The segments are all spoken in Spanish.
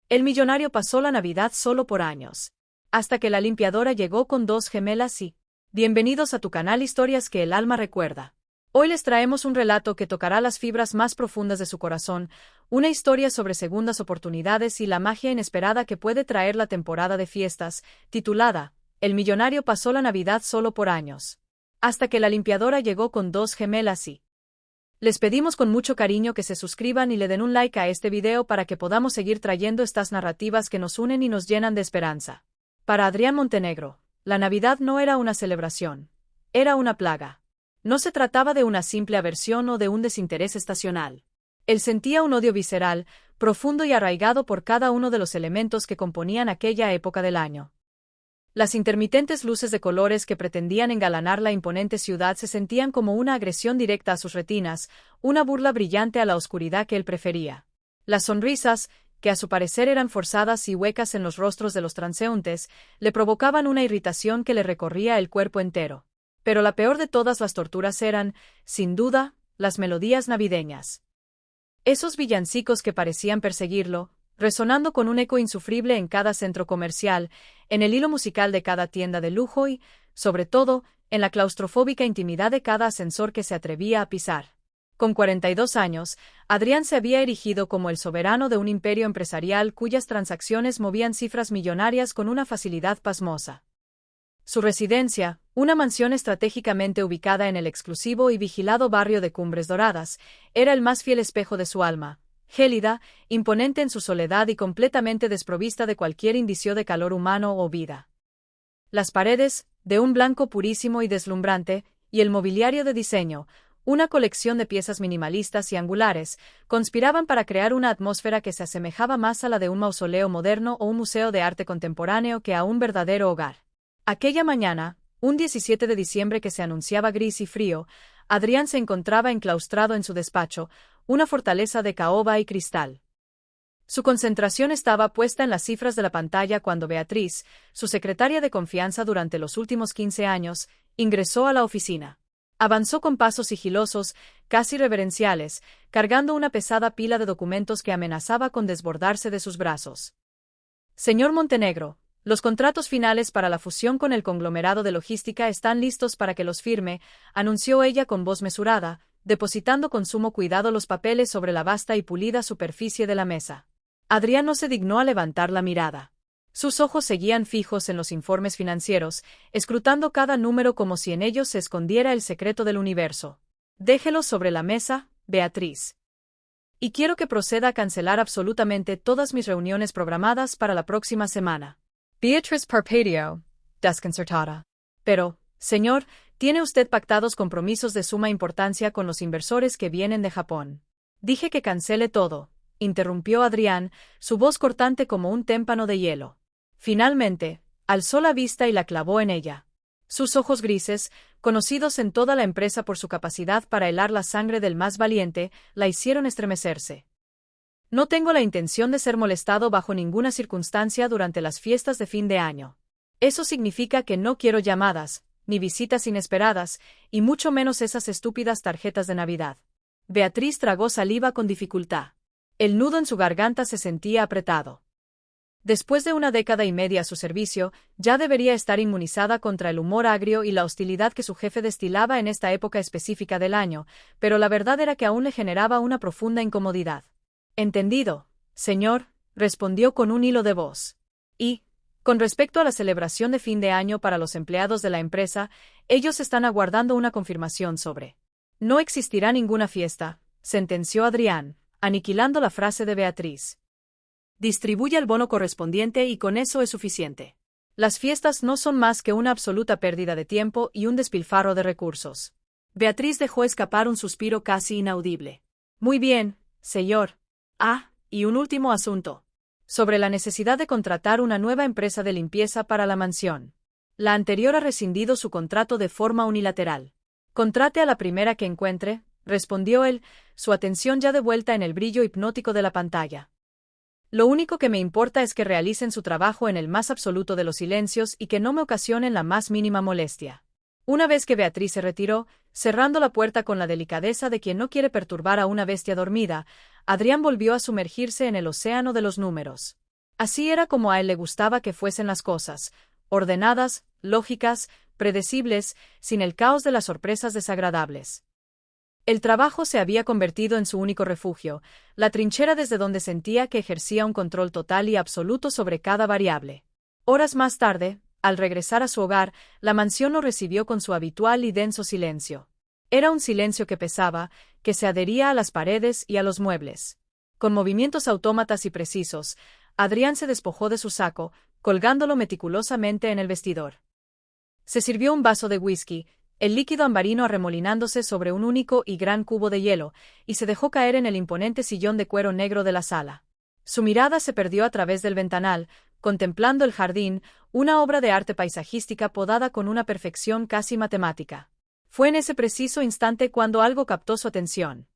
El millonario pasó la Navidad solo por años. Hasta que la limpiadora llegó con dos gemelas y... Bienvenidos a tu canal Historias que el alma recuerda. Hoy les traemos un relato que tocará las fibras más profundas de su corazón, una historia sobre segundas oportunidades y la magia inesperada que puede traer la temporada de fiestas, titulada El millonario pasó la Navidad solo por años. Hasta que la limpiadora llegó con dos gemelas y... Les pedimos con mucho cariño que se suscriban y le den un like a este video para que podamos seguir trayendo estas narrativas que nos unen y nos llenan de esperanza. Para Adrián Montenegro, la Navidad no era una celebración, era una plaga. No se trataba de una simple aversión o de un desinterés estacional. Él sentía un odio visceral, profundo y arraigado por cada uno de los elementos que componían aquella época del año. Las intermitentes luces de colores que pretendían engalanar la imponente ciudad se sentían como una agresión directa a sus retinas, una burla brillante a la oscuridad que él prefería. Las sonrisas, que a su parecer eran forzadas y huecas en los rostros de los transeúntes, le provocaban una irritación que le recorría el cuerpo entero. Pero la peor de todas las torturas eran, sin duda, las melodías navideñas. Esos villancicos que parecían perseguirlo, resonando con un eco insufrible en cada centro comercial, en el hilo musical de cada tienda de lujo y, sobre todo, en la claustrofóbica intimidad de cada ascensor que se atrevía a pisar. Con 42 años, Adrián se había erigido como el soberano de un imperio empresarial cuyas transacciones movían cifras millonarias con una facilidad pasmosa. Su residencia, una mansión estratégicamente ubicada en el exclusivo y vigilado barrio de Cumbres Doradas, era el más fiel espejo de su alma. Gélida, imponente en su soledad y completamente desprovista de cualquier indicio de calor humano o vida. Las paredes, de un blanco purísimo y deslumbrante, y el mobiliario de diseño, una colección de piezas minimalistas y angulares, conspiraban para crear una atmósfera que se asemejaba más a la de un mausoleo moderno o un museo de arte contemporáneo que a un verdadero hogar. Aquella mañana, un 17 de diciembre que se anunciaba gris y frío, Adrián se encontraba enclaustrado en su despacho, una fortaleza de caoba y cristal. Su concentración estaba puesta en las cifras de la pantalla cuando Beatriz, su secretaria de confianza durante los últimos 15 años, ingresó a la oficina. Avanzó con pasos sigilosos, casi reverenciales, cargando una pesada pila de documentos que amenazaba con desbordarse de sus brazos. Señor Montenegro, los contratos finales para la fusión con el conglomerado de logística están listos para que los firme, anunció ella con voz mesurada, depositando con sumo cuidado los papeles sobre la vasta y pulida superficie de la mesa. Adrián no se dignó a levantar la mirada. Sus ojos seguían fijos en los informes financieros, escrutando cada número como si en ellos se escondiera el secreto del universo. Déjelos sobre la mesa, Beatriz. Y quiero que proceda a cancelar absolutamente todas mis reuniones programadas para la próxima semana. Beatriz parpadeó, desconcertada. Pero, señor, tiene usted pactados compromisos de suma importancia con los inversores que vienen de Japón. Dije que cancele todo, interrumpió Adrián, su voz cortante como un témpano de hielo. Finalmente, alzó la vista y la clavó en ella. Sus ojos grises, conocidos en toda la empresa por su capacidad para helar la sangre del más valiente, la hicieron estremecerse. No tengo la intención de ser molestado bajo ninguna circunstancia durante las fiestas de fin de año. Eso significa que no quiero llamadas, ni visitas inesperadas, y mucho menos esas estúpidas tarjetas de Navidad. Beatriz tragó saliva con dificultad. El nudo en su garganta se sentía apretado. Después de una década y media a su servicio, ya debería estar inmunizada contra el humor agrio y la hostilidad que su jefe destilaba en esta época específica del año, pero la verdad era que aún le generaba una profunda incomodidad. Entendido, señor, respondió con un hilo de voz. Y, con respecto a la celebración de fin de año para los empleados de la empresa, ellos están aguardando una confirmación sobre. No existirá ninguna fiesta, sentenció Adrián, aniquilando la frase de Beatriz. Distribuya el bono correspondiente y con eso es suficiente. Las fiestas no son más que una absoluta pérdida de tiempo y un despilfarro de recursos. Beatriz dejó escapar un suspiro casi inaudible. Muy bien, señor. Ah, y un último asunto. Sobre la necesidad de contratar una nueva empresa de limpieza para la mansión. La anterior ha rescindido su contrato de forma unilateral. Contrate a la primera que encuentre, respondió él, su atención ya de vuelta en el brillo hipnótico de la pantalla. Lo único que me importa es que realicen su trabajo en el más absoluto de los silencios y que no me ocasionen la más mínima molestia. Una vez que Beatriz se retiró, cerrando la puerta con la delicadeza de quien no quiere perturbar a una bestia dormida, Adrián volvió a sumergirse en el océano de los números. Así era como a él le gustaba que fuesen las cosas, ordenadas, lógicas, predecibles, sin el caos de las sorpresas desagradables. El trabajo se había convertido en su único refugio, la trinchera desde donde sentía que ejercía un control total y absoluto sobre cada variable. Horas más tarde, al regresar a su hogar, la mansión lo recibió con su habitual y denso silencio. Era un silencio que pesaba, que se adhería a las paredes y a los muebles. Con movimientos autómatas y precisos, Adrián se despojó de su saco, colgándolo meticulosamente en el vestidor. Se sirvió un vaso de whisky, el líquido ambarino arremolinándose sobre un único y gran cubo de hielo, y se dejó caer en el imponente sillón de cuero negro de la sala. Su mirada se perdió a través del ventanal, contemplando el jardín, una obra de arte paisajística podada con una perfección casi matemática. Fue en ese preciso instante cuando algo captó su atención.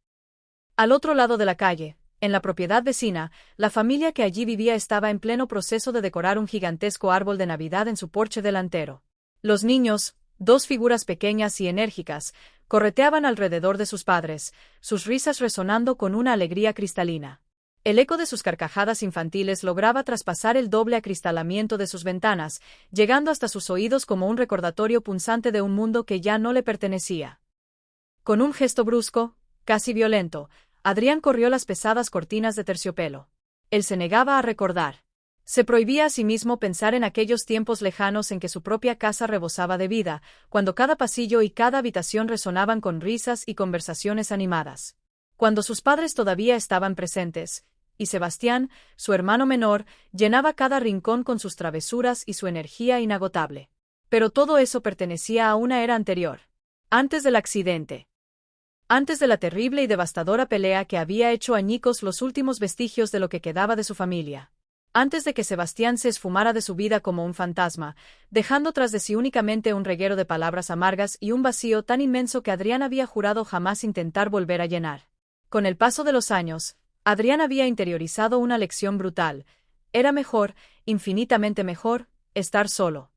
Al otro lado de la calle, en la propiedad vecina, la familia que allí vivía estaba en pleno proceso de decorar un gigantesco árbol de Navidad en su porche delantero. Los niños, dos figuras pequeñas y enérgicas, correteaban alrededor de sus padres, sus risas resonando con una alegría cristalina. El eco de sus carcajadas infantiles lograba traspasar el doble acristalamiento de sus ventanas, llegando hasta sus oídos como un recordatorio punzante de un mundo que ya no le pertenecía. Con un gesto brusco, casi violento, Adrián corrió las pesadas cortinas de terciopelo. Él se negaba a recordar. Se prohibía a sí mismo pensar en aquellos tiempos lejanos en que su propia casa rebosaba de vida, cuando cada pasillo y cada habitación resonaban con risas y conversaciones animadas. Cuando sus padres todavía estaban presentes, y Sebastián, su hermano menor, llenaba cada rincón con sus travesuras y su energía inagotable. Pero todo eso pertenecía a una era anterior. Antes del accidente. Antes de la terrible y devastadora pelea que había hecho añicos los últimos vestigios de lo que quedaba de su familia. Antes de que Sebastián se esfumara de su vida como un fantasma, dejando tras de sí únicamente un reguero de palabras amargas y un vacío tan inmenso que Adrián había jurado jamás intentar volver a llenar. Con el paso de los años, Adrián había interiorizado una lección brutal. Era mejor, infinitamente mejor, estar solo.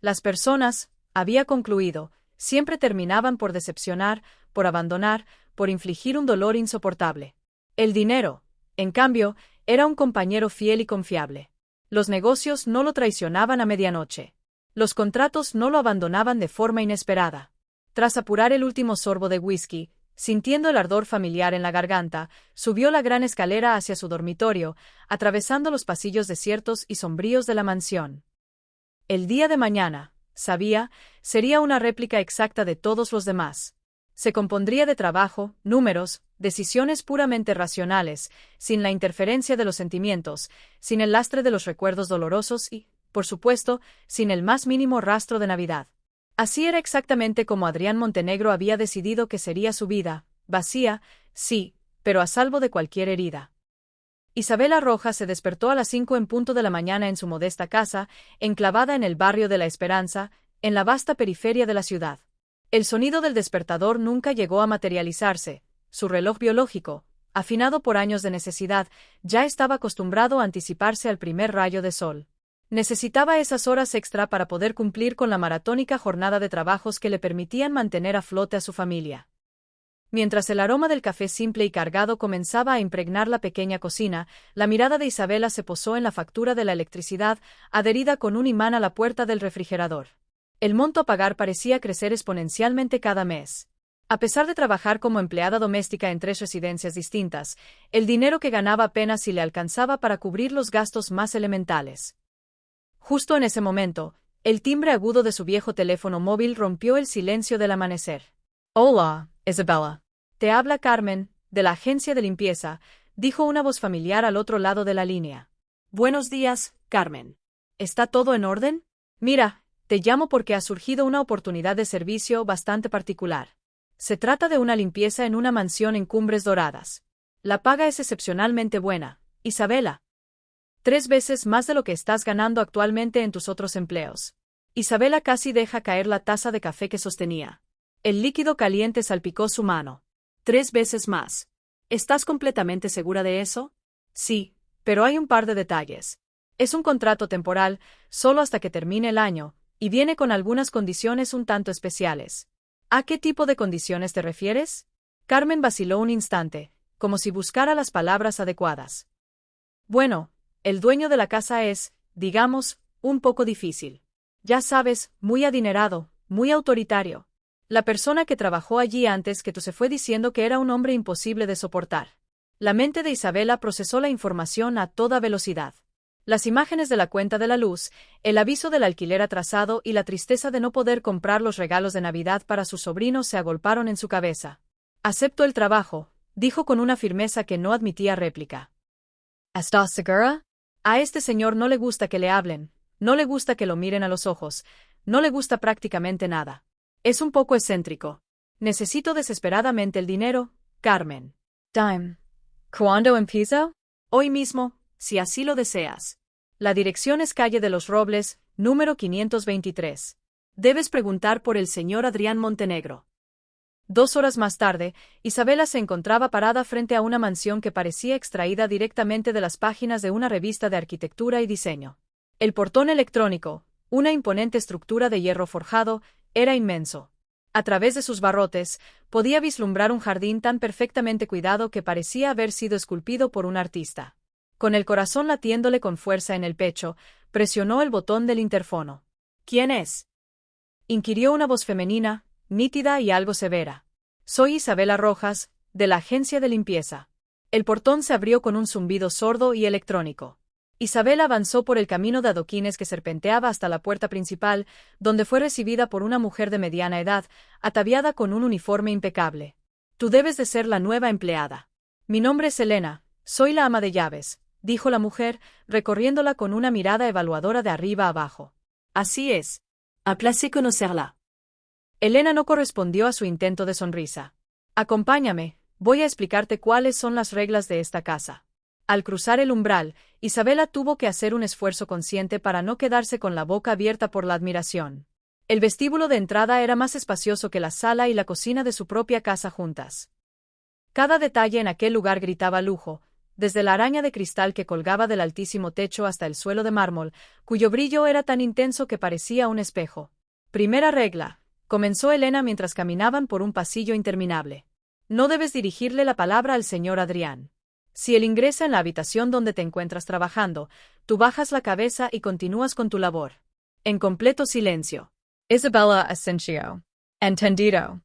Las personas, había concluido, siempre terminaban por decepcionar, por abandonar, por infligir un dolor insoportable. El dinero, en cambio, era un compañero fiel y confiable. Los negocios no lo traicionaban a medianoche. Los contratos no lo abandonaban de forma inesperada. Tras apurar el último sorbo de whisky, sintiendo el ardor familiar en la garganta, subió la gran escalera hacia su dormitorio, atravesando los pasillos desiertos y sombríos de la mansión. El día de mañana, sabía, sería una réplica exacta de todos los demás. Se compondría de trabajo, números, decisiones puramente racionales, sin la interferencia de los sentimientos, sin el lastre de los recuerdos dolorosos y, por supuesto, sin el más mínimo rastro de Navidad. Así era exactamente como Adrián Montenegro había decidido que sería su vida, vacía, sí, pero a salvo de cualquier herida. Isabela Rojas se despertó a las 5 en punto de la mañana en su modesta casa, enclavada en el barrio de La Esperanza, en la vasta periferia de la ciudad. El sonido del despertador nunca llegó a materializarse. Su reloj biológico, afinado por años de necesidad, ya estaba acostumbrado a anticiparse al primer rayo de sol. Necesitaba esas horas extra para poder cumplir con la maratónica jornada de trabajos que le permitían mantener a flote a su familia. Mientras el aroma del café simple y cargado comenzaba a impregnar la pequeña cocina, la mirada de Isabela se posó en la factura de la electricidad, adherida con un imán a la puerta del refrigerador. El monto a pagar parecía crecer exponencialmente cada mes. A pesar de trabajar como empleada doméstica en 3 residencias distintas, el dinero que ganaba apenas si le alcanzaba para cubrir los gastos más elementales. Justo en ese momento, el timbre agudo de su viejo teléfono móvil rompió el silencio del amanecer. «Hola, Isabela. Te habla Carmen, de la agencia de limpieza», dijo una voz familiar al otro lado de la línea. «Buenos días, Carmen. ¿Está todo en orden? Mira, te llamo porque ha surgido una oportunidad de servicio bastante particular. Se trata de una limpieza en una mansión en Cumbres Doradas. La paga es excepcionalmente buena, Isabela. 3 veces más de lo que estás ganando actualmente en tus otros empleos». Isabela casi deja caer la taza de café que sostenía. El líquido caliente salpicó su mano. 3 veces más. ¿Estás completamente segura de eso? Sí, pero hay un par de detalles. Es un contrato temporal, solo hasta que termine el año, y viene con algunas condiciones un tanto especiales. ¿A qué tipo de condiciones te refieres? Carmen vaciló un instante, como si buscara las palabras adecuadas. Bueno, El dueño de la casa es, digamos, un poco difícil. Ya sabes, muy adinerado, muy autoritario. La persona que trabajó allí antes que tú se fue diciendo que era un hombre imposible de soportar. La mente de Isabela procesó la información a toda velocidad. Las imágenes de la cuenta de la luz, el aviso del alquiler atrasado y la tristeza de no poder comprar los regalos de Navidad para su sobrino se agolparon en su cabeza. Acepto el trabajo, dijo con una firmeza que no admitía réplica. ¿Estás segura? A este señor no le gusta que le hablen, no le gusta que lo miren a los ojos, no le gusta prácticamente nada. Es un poco excéntrico. Necesito desesperadamente el dinero, Carmen. Time. ¿Cuándo empieza? Hoy mismo, si así lo deseas. La dirección es calle de los Robles, número 523. Debes preguntar por el señor Adrián Montenegro. 2 horas más tarde, Isabela se encontraba parada frente a una mansión que parecía extraída directamente de las páginas de una revista de arquitectura y diseño. El portón electrónico, una imponente estructura de hierro forjado, era inmenso. A través de sus barrotes, podía vislumbrar un jardín tan perfectamente cuidado que parecía haber sido esculpido por un artista. Con el corazón latiéndole con fuerza en el pecho, presionó el botón del interfono. ¿Quién es? Inquirió una voz femenina, nítida y algo severa. Soy Isabela Rojas, de la agencia de limpieza. El portón se abrió con un zumbido sordo y electrónico. Isabela avanzó por el camino de adoquines que serpenteaba hasta la puerta principal, donde fue recibida por una mujer de mediana edad, ataviada con un uniforme impecable. Tú debes de ser la nueva empleada. Mi nombre es Elena, soy la ama de llaves, dijo la mujer, recorriéndola con una mirada evaluadora de arriba a abajo. Así es. Un placer conocerla. Elena no correspondió a su intento de sonrisa. Acompáñame, voy a explicarte cuáles son las reglas de esta casa. Al cruzar el umbral, Isabela tuvo que hacer un esfuerzo consciente para no quedarse con la boca abierta por la admiración. El vestíbulo de entrada era más espacioso que la sala y la cocina de su propia casa juntas. Cada detalle en aquel lugar gritaba lujo, desde la araña de cristal que colgaba del altísimo techo hasta el suelo de mármol, cuyo brillo era tan intenso que parecía un espejo. Primera regla, comenzó Elena mientras caminaban por un pasillo interminable. No debes dirigirle la palabra al señor Adrián. Si él ingresa en la habitación donde te encuentras trabajando, tú bajas la cabeza y continúas con tu labor. En completo silencio. Isabella Asensio. Entendido.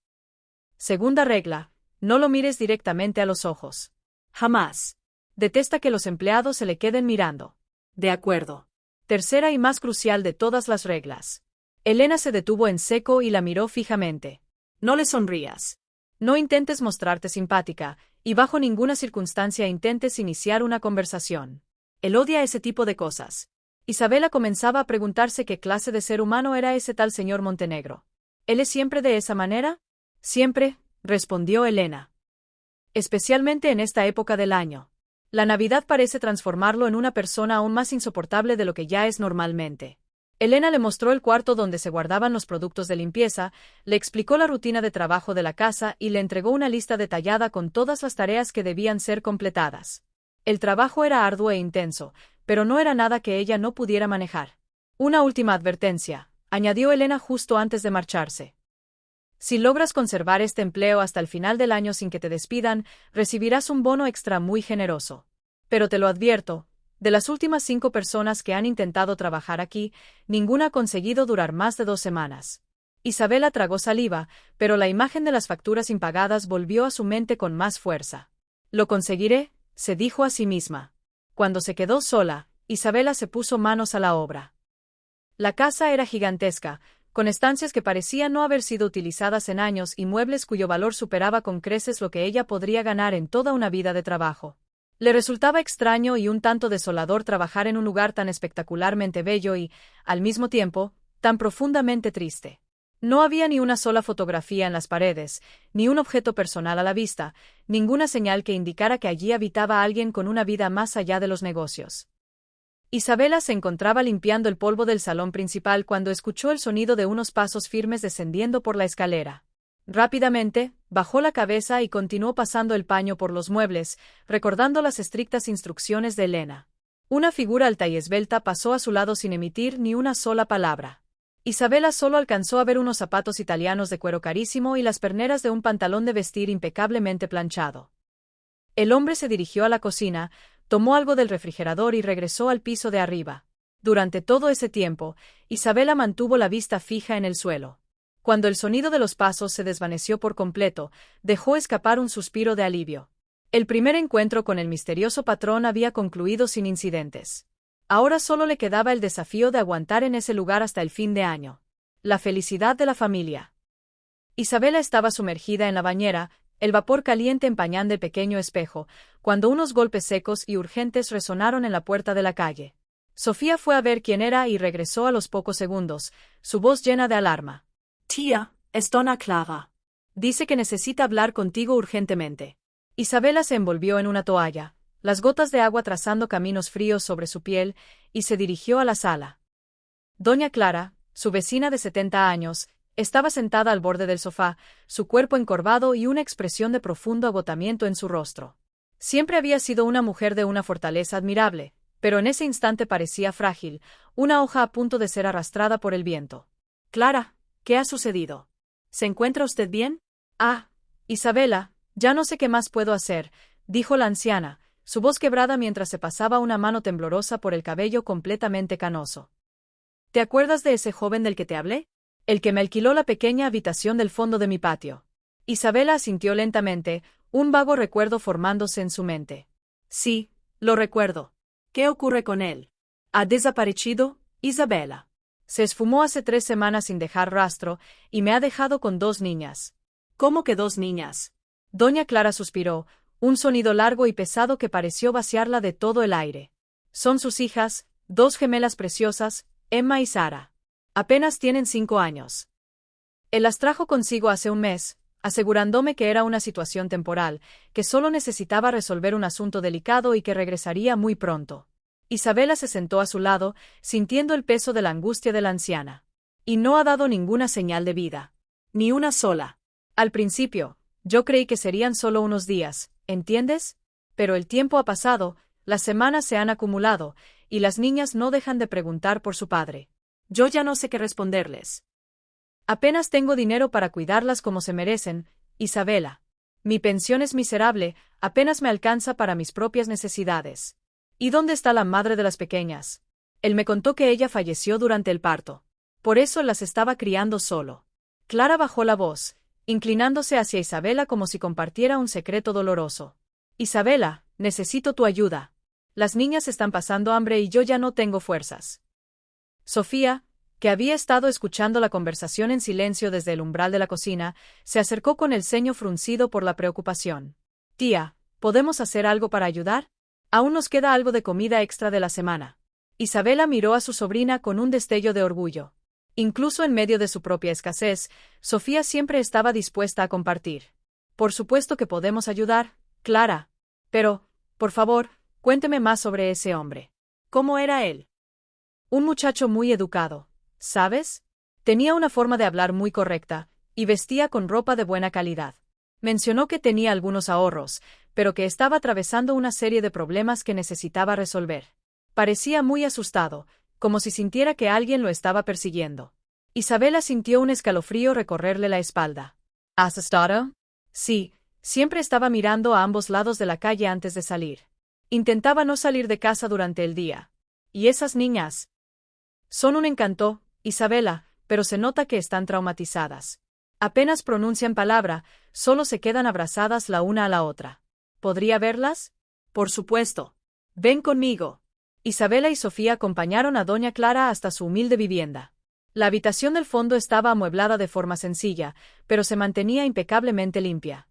Segunda regla, no lo mires directamente a los ojos. Jamás. Detesta que los empleados se le queden mirando. De acuerdo. Tercera y más crucial de todas las reglas. Elena se detuvo en seco y la miró fijamente. No le sonrías. No intentes mostrarte simpática, y bajo ninguna circunstancia intentes iniciar una conversación. Él odia ese tipo de cosas. Isabela comenzaba a preguntarse qué clase de ser humano era ese tal señor Montenegro. ¿Él es siempre de esa manera? Siempre, respondió Elena. Especialmente en esta época del año. La Navidad parece transformarlo en una persona aún más insoportable de lo que ya es normalmente. Elena le mostró el cuarto donde se guardaban los productos de limpieza, le explicó la rutina de trabajo de la casa y le entregó una lista detallada con todas las tareas que debían ser completadas. El trabajo era arduo e intenso, pero no era nada que ella no pudiera manejar. Una última advertencia, añadió Elena justo antes de marcharse. Si logras conservar este empleo hasta el final del año sin que te despidan, recibirás un bono extra muy generoso. Pero te lo advierto, de las últimas 5 personas que han intentado trabajar aquí, ninguna ha conseguido durar más de 2 semanas. Isabela tragó saliva, pero la imagen de las facturas impagadas volvió a su mente con más fuerza. Lo conseguiré, se dijo a sí misma. Cuando se quedó sola, Isabela se puso manos a la obra. La casa era gigantesca, con estancias que parecían no haber sido utilizadas en años y muebles cuyo valor superaba con creces lo que ella podría ganar en toda una vida de trabajo. Le resultaba extraño y un tanto desolador trabajar en un lugar tan espectacularmente bello y, al mismo tiempo, tan profundamente triste. No había ni una sola fotografía en las paredes, ni un objeto personal a la vista, ninguna señal que indicara que allí habitaba alguien con una vida más allá de los negocios. Isabela se encontraba limpiando el polvo del salón principal cuando escuchó el sonido de unos pasos firmes descendiendo por la escalera. Rápidamente, bajó la cabeza y continuó pasando el paño por los muebles, recordando las estrictas instrucciones de Elena. Una figura alta y esbelta pasó a su lado sin emitir ni una sola palabra. Isabela solo alcanzó a ver unos zapatos italianos de cuero carísimo y las perneras de un pantalón de vestir impecablemente planchado. El hombre se dirigió a la cocina, tomó algo del refrigerador y regresó al piso de arriba. Durante todo ese tiempo, Isabela mantuvo la vista fija en el suelo. Cuando el sonido de los pasos se desvaneció por completo, dejó escapar un suspiro de alivio. El primer encuentro con el misterioso patrón había concluido sin incidentes. Ahora solo le quedaba el desafío de aguantar en ese lugar hasta el fin de año. La felicidad de la familia. Isabela estaba sumergida en la bañera, el vapor caliente empañando el pequeño espejo, cuando unos golpes secos y urgentes resonaron en la puerta de la calle. Sofía fue a ver quién era y regresó a los pocos segundos, su voz llena de alarma. Tía, es Dona Clara. Dice que necesita hablar contigo urgentemente. Isabela se envolvió en una toalla, las gotas de agua trazando caminos fríos sobre su piel, y se dirigió a la sala. Doña Clara, su vecina de 70 años, estaba sentada al borde del sofá, su cuerpo encorvado y una expresión de profundo agotamiento en su rostro. Siempre había sido una mujer de una fortaleza admirable, pero en ese instante parecía frágil, una hoja a punto de ser arrastrada por el viento. «Clara, ¿qué ha sucedido? ¿Se encuentra usted bien?» «Ah, Isabela, ya no sé qué más puedo hacer», dijo la anciana, su voz quebrada mientras se pasaba una mano temblorosa por el cabello completamente canoso. «¿Te acuerdas de ese joven del que te hablé? El que me alquiló la pequeña habitación del fondo de mi patio». Isabela asintió lentamente, un vago recuerdo formándose en su mente. «Sí, lo recuerdo. ¿Qué ocurre con él? ¿Ha desaparecido, Isabela?» «Se esfumó hace 3 semanas sin dejar rastro, y me ha dejado con 2 niñas». «¿Cómo que 2 niñas?» Doña Clara suspiró, un sonido largo y pesado que pareció vaciarla de todo el aire. «Son sus hijas, 2 gemelas preciosas, Emma y Sara. Apenas tienen 5 años. Él las trajo consigo hace un mes, asegurándome que era una situación temporal, que solo necesitaba resolver un asunto delicado y que regresaría muy pronto». Isabela se sentó a su lado, sintiendo el peso de la angustia de la anciana. «Y no ha dado ninguna señal de vida. Ni una sola. Al principio, yo creí que serían solo unos días, ¿entiendes? Pero el tiempo ha pasado, las semanas se han acumulado, y las niñas no dejan de preguntar por su padre. Yo ya no sé qué responderles. Apenas tengo dinero para cuidarlas como se merecen, Isabela. Mi pensión es miserable, apenas me alcanza para mis propias necesidades. ¿Y dónde está la madre de las pequeñas? Él me contó que ella falleció durante el parto. Por eso las estaba criando solo». Clara bajó la voz, inclinándose hacia Isabela como si compartiera un secreto doloroso. «Isabela, necesito tu ayuda. Las niñas están pasando hambre y yo ya no tengo fuerzas». Sofía, que había estado escuchando la conversación en silencio desde el umbral de la cocina, se acercó con el ceño fruncido por la preocupación. «Tía, ¿podemos hacer algo para ayudar? Aún nos queda algo de comida extra de la semana». Isabela miró a su sobrina con un destello de orgullo. Incluso en medio de su propia escasez, Sofía siempre estaba dispuesta a compartir. «Por supuesto que podemos ayudar, Clara. Pero, por favor, cuénteme más sobre ese hombre. ¿Cómo era él?» «Un muchacho muy educado, ¿sabes? Tenía una forma de hablar muy correcta, y vestía con ropa de buena calidad. Mencionó que tenía algunos ahorros, pero que estaba atravesando una serie de problemas que necesitaba resolver. Parecía muy asustado, como si sintiera que alguien lo estaba persiguiendo». Isabela sintió un escalofrío recorrerle la espalda. «¿Asustado?» «Sí, siempre estaba mirando a ambos lados de la calle antes de salir. Intentaba no salir de casa durante el día. ¿Y esas niñas? Son un encanto, Isabela, pero se nota que están traumatizadas. Apenas pronuncian palabra, solo se quedan abrazadas la una a la otra. ¿Podría verlas?» «Por supuesto. Ven conmigo». Isabela y Sofía acompañaron a Doña Clara hasta su humilde vivienda. La habitación del fondo estaba amueblada de forma sencilla, pero se mantenía impecablemente limpia.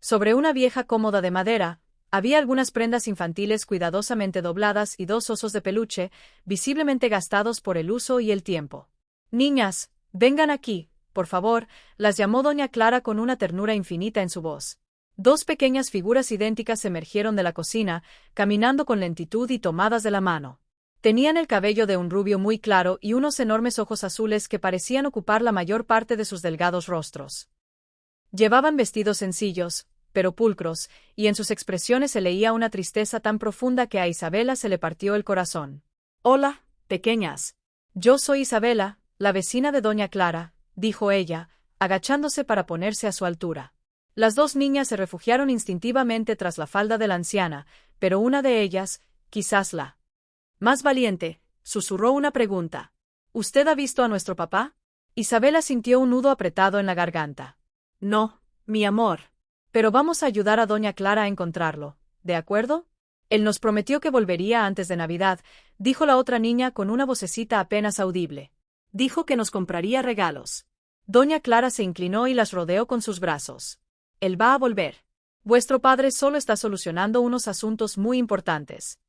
Sobre una vieja cómoda de madera, había algunas prendas infantiles cuidadosamente dobladas y 2 osos de peluche, visiblemente gastados por el uso y el tiempo. «Niñas, vengan aquí, por favor», las llamó Doña Clara con una ternura infinita en su voz. 2 pequeñas figuras idénticas emergieron de la cocina, caminando con lentitud y tomadas de la mano. Tenían el cabello de un rubio muy claro y unos enormes ojos azules que parecían ocupar la mayor parte de sus delgados rostros. Llevaban vestidos sencillos, pero pulcros, y en sus expresiones se leía una tristeza tan profunda que a Isabela se le partió el corazón. «Hola, pequeñas. Yo soy Isabela, la vecina de Doña Clara», dijo ella, agachándose para ponerse a su altura. Las 2 niñas se refugiaron instintivamente tras la falda de la anciana, pero una de ellas, quizás la más valiente, susurró una pregunta. ¿Usted ha visto a nuestro papá? Isabela sintió un nudo apretado en la garganta. No, mi amor. Pero vamos a ayudar a doña Clara a encontrarlo, ¿de acuerdo? Él nos prometió que volvería antes de Navidad, dijo la otra niña con una vocecita apenas audible. Dijo que nos compraría regalos. Doña Clara se inclinó y las rodeó con sus brazos. Él va a volver. Vuestro padre solo está solucionando unos asuntos muy importantes.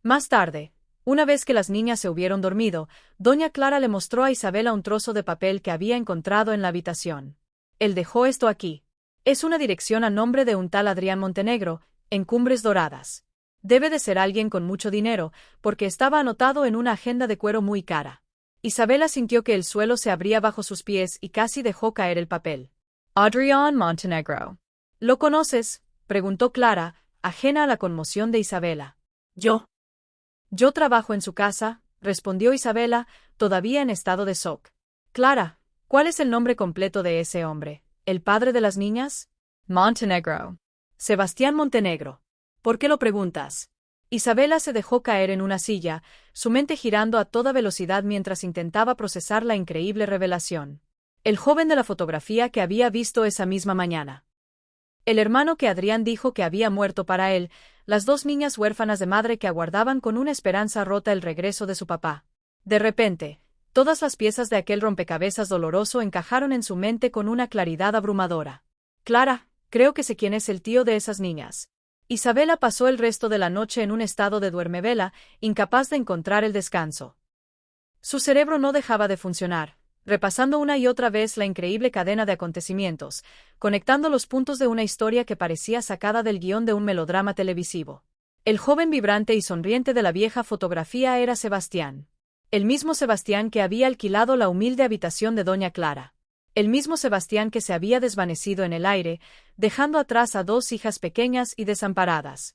Más tarde, una vez que las niñas se hubieron dormido, doña Clara le mostró a Isabela un trozo de papel que había encontrado en la habitación. Él dejó esto aquí. Es una dirección a nombre de un tal Adrián Montenegro, en Cumbres Doradas. Debe de ser alguien con mucho dinero, porque estaba anotado en una agenda de cuero muy cara. Isabela sintió que el suelo se abría bajo sus pies y casi dejó caer el papel. Adrián Montenegro. ¿Lo conoces?, preguntó Clara, ajena a la conmoción de Isabela. Yo trabajo en su casa, respondió Isabela, todavía en estado de shock. Clara, ¿cuál es el nombre completo de ese hombre? ¿El padre de las niñas? Montenegro. Sebastián Montenegro. ¿Por qué lo preguntas? Isabela se dejó caer en una silla, su mente girando a toda velocidad mientras intentaba procesar la increíble revelación. El joven de la fotografía que había visto esa misma mañana. El hermano que Adrián dijo que había muerto para él, las dos niñas huérfanas de madre que aguardaban con una esperanza rota el regreso de su papá. De repente, todas las piezas de aquel rompecabezas doloroso encajaron en su mente con una claridad abrumadora. Clara, creo que sé quién es el tío de esas niñas. Isabela pasó el resto de la noche en un estado de duermevela, incapaz de encontrar el descanso. Su cerebro no dejaba de funcionar, repasando una y otra vez la increíble cadena de acontecimientos, conectando los puntos de una historia que parecía sacada del guión de un melodrama televisivo. El joven vibrante y sonriente de la vieja fotografía era Sebastián. El mismo Sebastián que había alquilado la humilde habitación de doña Clara. El mismo Sebastián que se había desvanecido en el aire, dejando atrás a dos hijas pequeñas y desamparadas.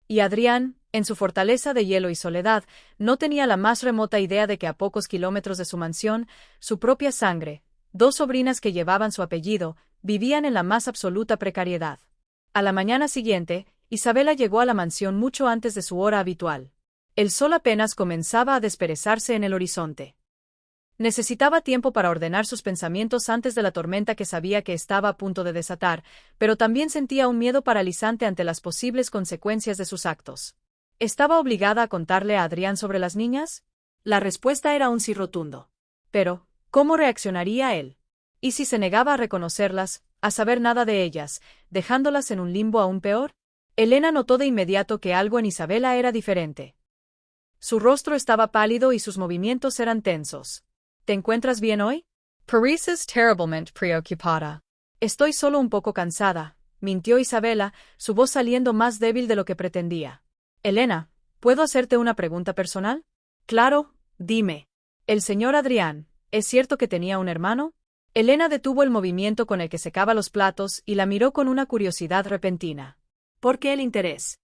Y Adrián, en su fortaleza de hielo y soledad, no tenía la más remota idea de que a pocos kilómetros de su mansión, su propia sangre, dos sobrinas que llevaban su apellido, vivían en la más absoluta precariedad. A la mañana siguiente, Isabela llegó a la mansión mucho antes de su hora habitual. El sol apenas comenzaba a desperezarse en el horizonte. Necesitaba tiempo para ordenar sus pensamientos antes de la tormenta que sabía que estaba a punto de desatar, pero también sentía un miedo paralizante ante las posibles consecuencias de sus actos. ¿Estaba obligada a contarle a Adrián sobre las niñas? La respuesta era un sí rotundo. Pero, ¿cómo reaccionaría él? ¿Y si se negaba a reconocerlas, a saber nada de ellas, dejándolas en un limbo aún peor? Elena notó de inmediato que algo en Isabela era diferente. Su rostro estaba pálido y sus movimientos eran tensos. ¿Te encuentras bien hoy? Pareces terriblemente preocupada. Estoy solo un poco cansada, mintió Isabela, su voz saliendo más débil de lo que pretendía. Elena, ¿puedo hacerte una pregunta personal? Claro, dime. El señor Adrián, ¿es cierto que tenía un hermano? Elena detuvo el movimiento con el que secaba los platos y la miró con una curiosidad repentina. ¿Por qué el interés?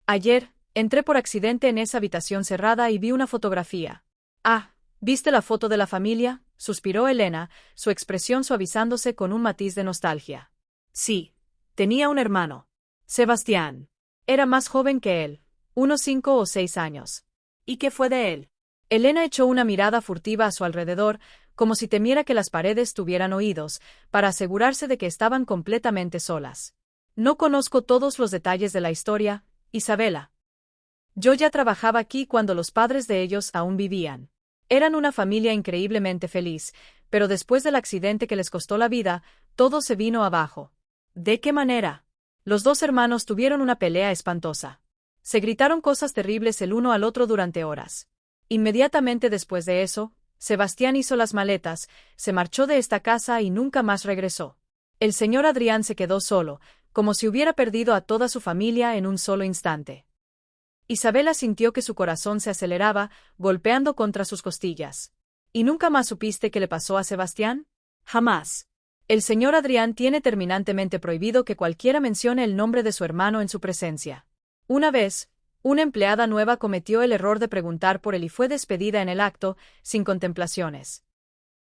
Ayer, entré por accidente en esa habitación cerrada y vi una fotografía. Ah, ¿viste la foto de la familia?, suspiró Elena, su expresión suavizándose con un matiz de nostalgia. Sí, tenía un hermano. Sebastián. Era más joven que él, unos 5 o 6 años. ¿Y qué fue de él? Elena echó una mirada furtiva a su alrededor, como si temiera que las paredes tuvieran oídos, para asegurarse de que estaban completamente solas. No conozco todos los detalles de la historia, Isabela. Yo ya trabajaba aquí cuando los padres de ellos aún vivían. Eran una familia increíblemente feliz, pero después del accidente que les costó la vida, todo se vino abajo. ¿De qué manera? Los dos hermanos tuvieron una pelea espantosa. Se gritaron cosas terribles el uno al otro durante horas. Inmediatamente después de eso, Sebastián hizo las maletas, se marchó de esta casa y nunca más regresó. El señor Adrián se quedó solo, como si hubiera perdido a toda su familia en un solo instante. Isabela sintió que su corazón se aceleraba, golpeando contra sus costillas. ¿Y nunca más supiste qué le pasó a Sebastián? Jamás. El señor Adrián tiene terminantemente prohibido que cualquiera mencione el nombre de su hermano en su presencia. Una vez, una empleada nueva cometió el error de preguntar por él y fue despedida en el acto, sin contemplaciones.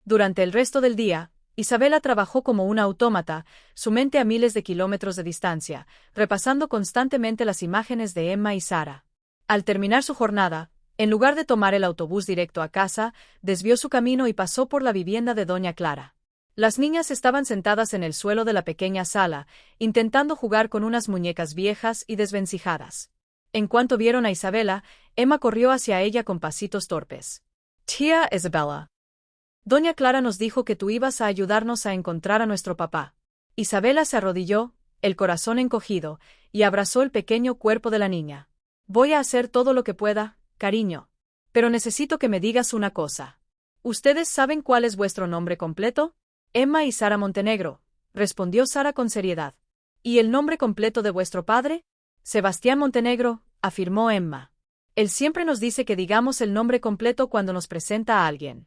Durante el resto del día, Isabela trabajó como una autómata, su mente a miles de kilómetros de distancia, repasando constantemente las imágenes de Emma y Sara. Al terminar su jornada, en lugar de tomar el autobús directo a casa, desvió su camino y pasó por la vivienda de doña Clara. Las niñas estaban sentadas en el suelo de la pequeña sala, intentando jugar con unas muñecas viejas y desvencijadas. En cuanto vieron a Isabela, Emma corrió hacia ella con pasitos torpes. «Tía Isabela. Doña Clara nos dijo que tú ibas a ayudarnos a encontrar a nuestro papá». Isabela se arrodilló, el corazón encogido, y abrazó el pequeño cuerpo de la niña. «Voy a hacer todo lo que pueda, cariño. Pero necesito que me digas una cosa. ¿Ustedes saben cuál es vuestro nombre completo?» «Emma y Sara Montenegro», respondió Sara con seriedad. «¿Y el nombre completo de vuestro padre?» «Sebastián Montenegro», afirmó Emma. «Él siempre nos dice que digamos el nombre completo cuando nos presenta a alguien».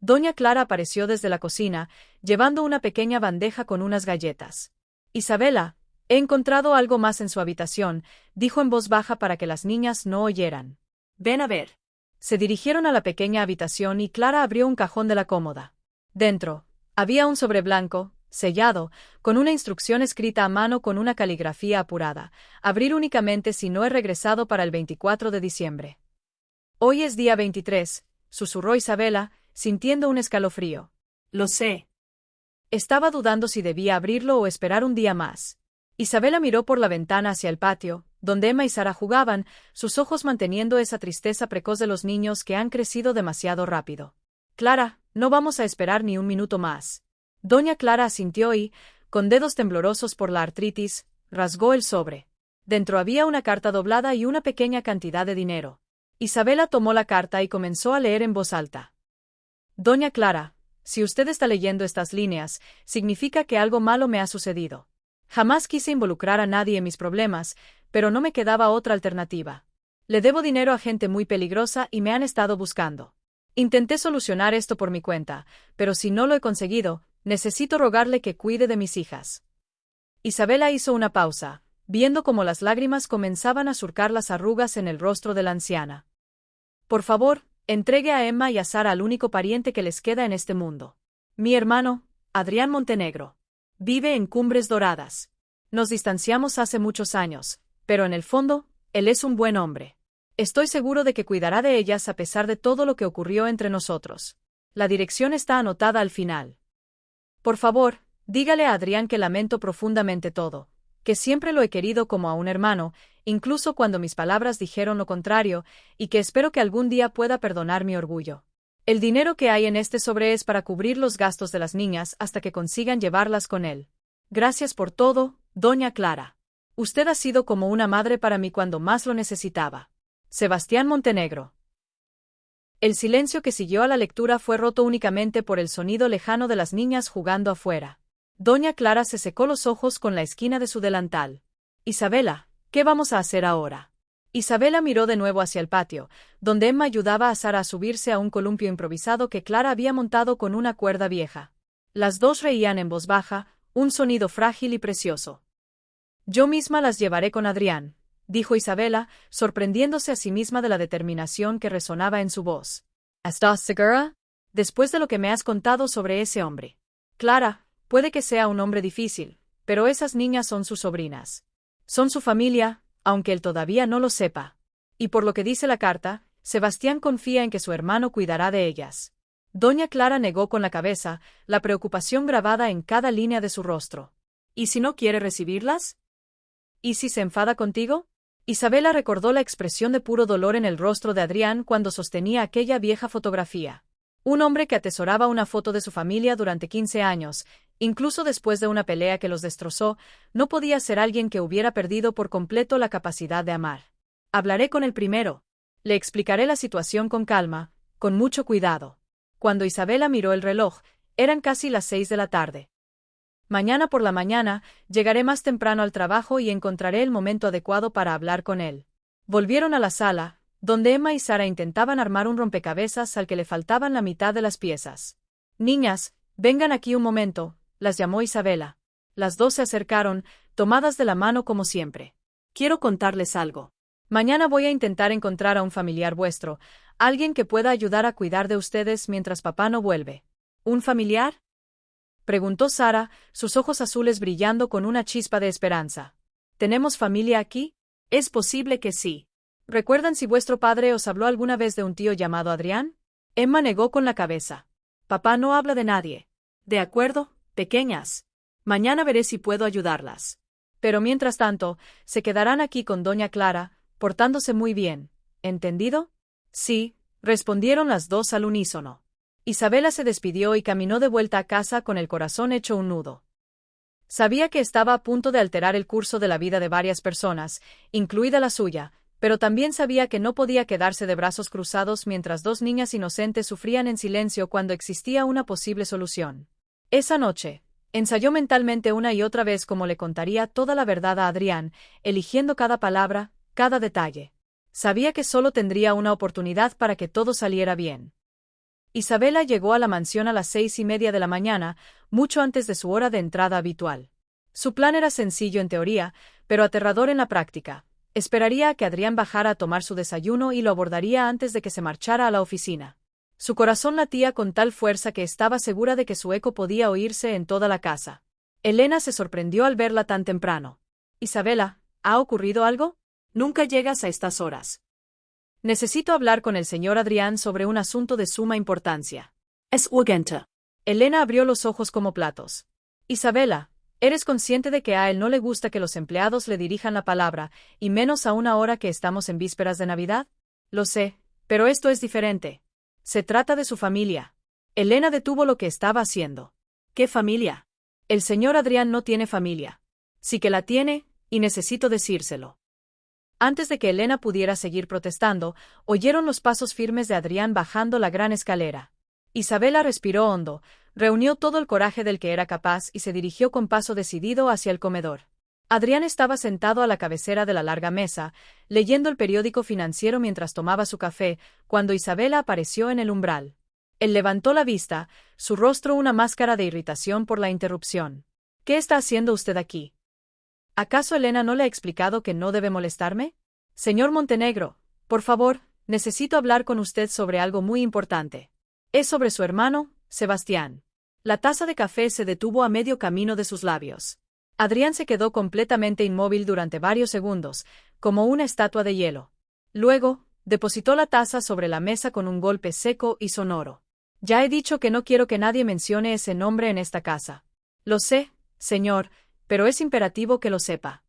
Doña Clara apareció desde la cocina, llevando una pequeña bandeja con unas galletas. «Isabela, he encontrado algo más en su habitación», dijo en voz baja para que las niñas no oyeran. Ven a ver. Se dirigieron a la pequeña habitación y Clara abrió un cajón de la cómoda. Dentro, había un sobre blanco, sellado, con una instrucción escrita a mano con una caligrafía apurada: «Abrir únicamente si no he regresado para el 24 de diciembre». «Hoy es día 23», susurró Isabela, sintiendo un escalofrío. Lo sé. Estaba dudando si debía abrirlo o esperar un día más. Isabela miró por la ventana hacia el patio, donde Emma y Sara jugaban, sus ojos manteniendo esa tristeza precoz de los niños que han crecido demasiado rápido. «Clara, no vamos a esperar ni un minuto más». Doña Clara asintió y, con dedos temblorosos por la artritis, rasgó el sobre. Dentro había una carta doblada y una pequeña cantidad de dinero. Isabela tomó la carta y comenzó a leer en voz alta. «Doña Clara, si usted está leyendo estas líneas, significa que algo malo me ha sucedido. Jamás quise involucrar a nadie en mis problemas, pero no me quedaba otra alternativa. Le debo dinero a gente muy peligrosa y me han estado buscando. Intenté solucionar esto por mi cuenta, pero si no lo he conseguido, necesito rogarle que cuide de mis hijas». Isabela hizo una pausa, viendo cómo las lágrimas comenzaban a surcar las arrugas en el rostro de la anciana. «Por favor, entregue a Emma y a Sara al único pariente que les queda en este mundo. Mi hermano, Adrián Montenegro. Vive en Cumbres Doradas. Nos distanciamos hace muchos años, pero en el fondo, él es un buen hombre. Estoy seguro de que cuidará de ellas a pesar de todo lo que ocurrió entre nosotros. La dirección está anotada al final. Por favor, dígale a Adrián que lamento profundamente todo, que siempre lo he querido como a un hermano, incluso cuando mis palabras dijeron lo contrario, y que espero que algún día pueda perdonar mi orgullo. El dinero que hay en este sobre es para cubrir los gastos de las niñas hasta que consigan llevarlas con él. Gracias por todo, doña Clara. Usted ha sido como una madre para mí cuando más lo necesitaba. Sebastián Montenegro». El silencio que siguió a la lectura fue roto únicamente por el sonido lejano de las niñas jugando afuera. Doña Clara se secó los ojos con la esquina de su delantal. «Isabela, ¿qué vamos a hacer ahora?». Isabela miró de nuevo hacia el patio, donde Emma ayudaba a Sara a subirse a un columpio improvisado que Clara había montado con una cuerda vieja. Las dos reían en voz baja, un sonido frágil y precioso. «Yo misma las llevaré con Adrián», dijo Isabela, sorprendiéndose a sí misma de la determinación que resonaba en su voz. «¿Estás segura? Después de lo que me has contado sobre ese hombre». «Clara, puede que sea un hombre difícil, pero esas niñas son sus sobrinas. Son su familia, aunque él todavía no lo sepa. Y por lo que dice la carta, Sebastián confía en que su hermano cuidará de ellas». Doña Clara negó con la cabeza, la preocupación grabada en cada línea de su rostro. «¿Y si no quiere recibirlas? ¿Y si se enfada contigo?». Isabela recordó la expresión de puro dolor en el rostro de Adrián cuando sostenía aquella vieja fotografía. Un hombre que atesoraba una foto de su familia durante 15 años, incluso después de una pelea que los destrozó, no podía ser alguien que hubiera perdido por completo la capacidad de amar. «Hablaré con el primero. Le explicaré la situación con calma, con mucho cuidado». Cuando Isabela miró el reloj, eran casi las 6 de la tarde. «Mañana por la mañana, llegaré más temprano al trabajo y encontraré el momento adecuado para hablar con él». Volvieron a la sala, donde Emma y Sara intentaban armar un rompecabezas al que le faltaban la mitad de las piezas. «Niñas, vengan aquí un momento», las llamó Isabela. Las dos se acercaron, tomadas de la mano como siempre. «Quiero contarles algo. Mañana voy a intentar encontrar a un familiar vuestro, alguien que pueda ayudar a cuidar de ustedes mientras papá no vuelve». «¿Un familiar?». preguntó Sara, sus ojos azules brillando con una chispa de esperanza. ¿Tenemos familia aquí? Es posible que sí. ¿Recuerdan si vuestro padre os habló alguna vez de un tío llamado Adrián? Emma negó con la cabeza. Papá no habla de nadie. De acuerdo, pequeñas. Mañana veré si puedo ayudarlas. Pero mientras tanto, se quedarán aquí con doña Clara, portándose muy bien. ¿Entendido? Sí, respondieron las dos al unísono. Isabela se despidió y caminó de vuelta a casa con el corazón hecho un nudo. Sabía que estaba a punto de alterar el curso de la vida de varias personas, incluida la suya, pero también sabía que no podía quedarse de brazos cruzados mientras dos niñas inocentes sufrían en silencio cuando existía una posible solución. Esa noche, ensayó mentalmente una y otra vez cómo le contaría toda la verdad a Adrián, eligiendo cada palabra, cada detalle. Sabía que solo tendría una oportunidad para que todo saliera bien. Isabela llegó a la mansión a las 6:30 de la mañana, mucho antes de su hora de entrada habitual. Su plan era sencillo en teoría, pero aterrador en la práctica. Esperaría a que Adrián bajara a tomar su desayuno y lo abordaría antes de que se marchara a la oficina. Su corazón latía con tal fuerza que estaba segura de que su eco podía oírse en toda la casa. Elena se sorprendió al verla tan temprano. «Isabela, ¿ha ocurrido algo? Nunca llegas a estas horas. Necesito hablar con el señor Adrián sobre un asunto de suma importancia». Es urgente. Elena abrió los ojos como platos. «Isabela, ¿eres consciente de que a él no le gusta que los empleados le dirijan la palabra, y menos a una hora que estamos en vísperas de Navidad? Lo sé, pero esto es diferente. Se trata de su familia». Elena detuvo lo que estaba haciendo. ¿Qué familia? El señor Adrián no tiene familia. Sí que la tiene, y necesito decírselo. Antes de que Elena pudiera seguir protestando, oyeron los pasos firmes de Adrián bajando la gran escalera. Isabela respiró hondo, reunió todo el coraje del que era capaz y se dirigió con paso decidido hacia el comedor. Adrián estaba sentado a la cabecera de la larga mesa, leyendo el periódico financiero mientras tomaba su café, cuando Isabela apareció en el umbral. Él levantó la vista, su rostro una máscara de irritación por la interrupción. «¿Qué está haciendo usted aquí? ¿Acaso Elena no le ha explicado que no debe molestarme? Señor Montenegro, por favor, necesito hablar con usted sobre algo muy importante. Es sobre su hermano, Sebastián». La taza de café se detuvo a medio camino de sus labios. Adrián se quedó completamente inmóvil durante varios segundos, como una estatua de hielo. Luego, depositó la taza sobre la mesa con un golpe seco y sonoro. «Ya he dicho que no quiero que nadie mencione ese nombre en esta casa». «Lo sé, señor, pero es imperativo que lo sepa».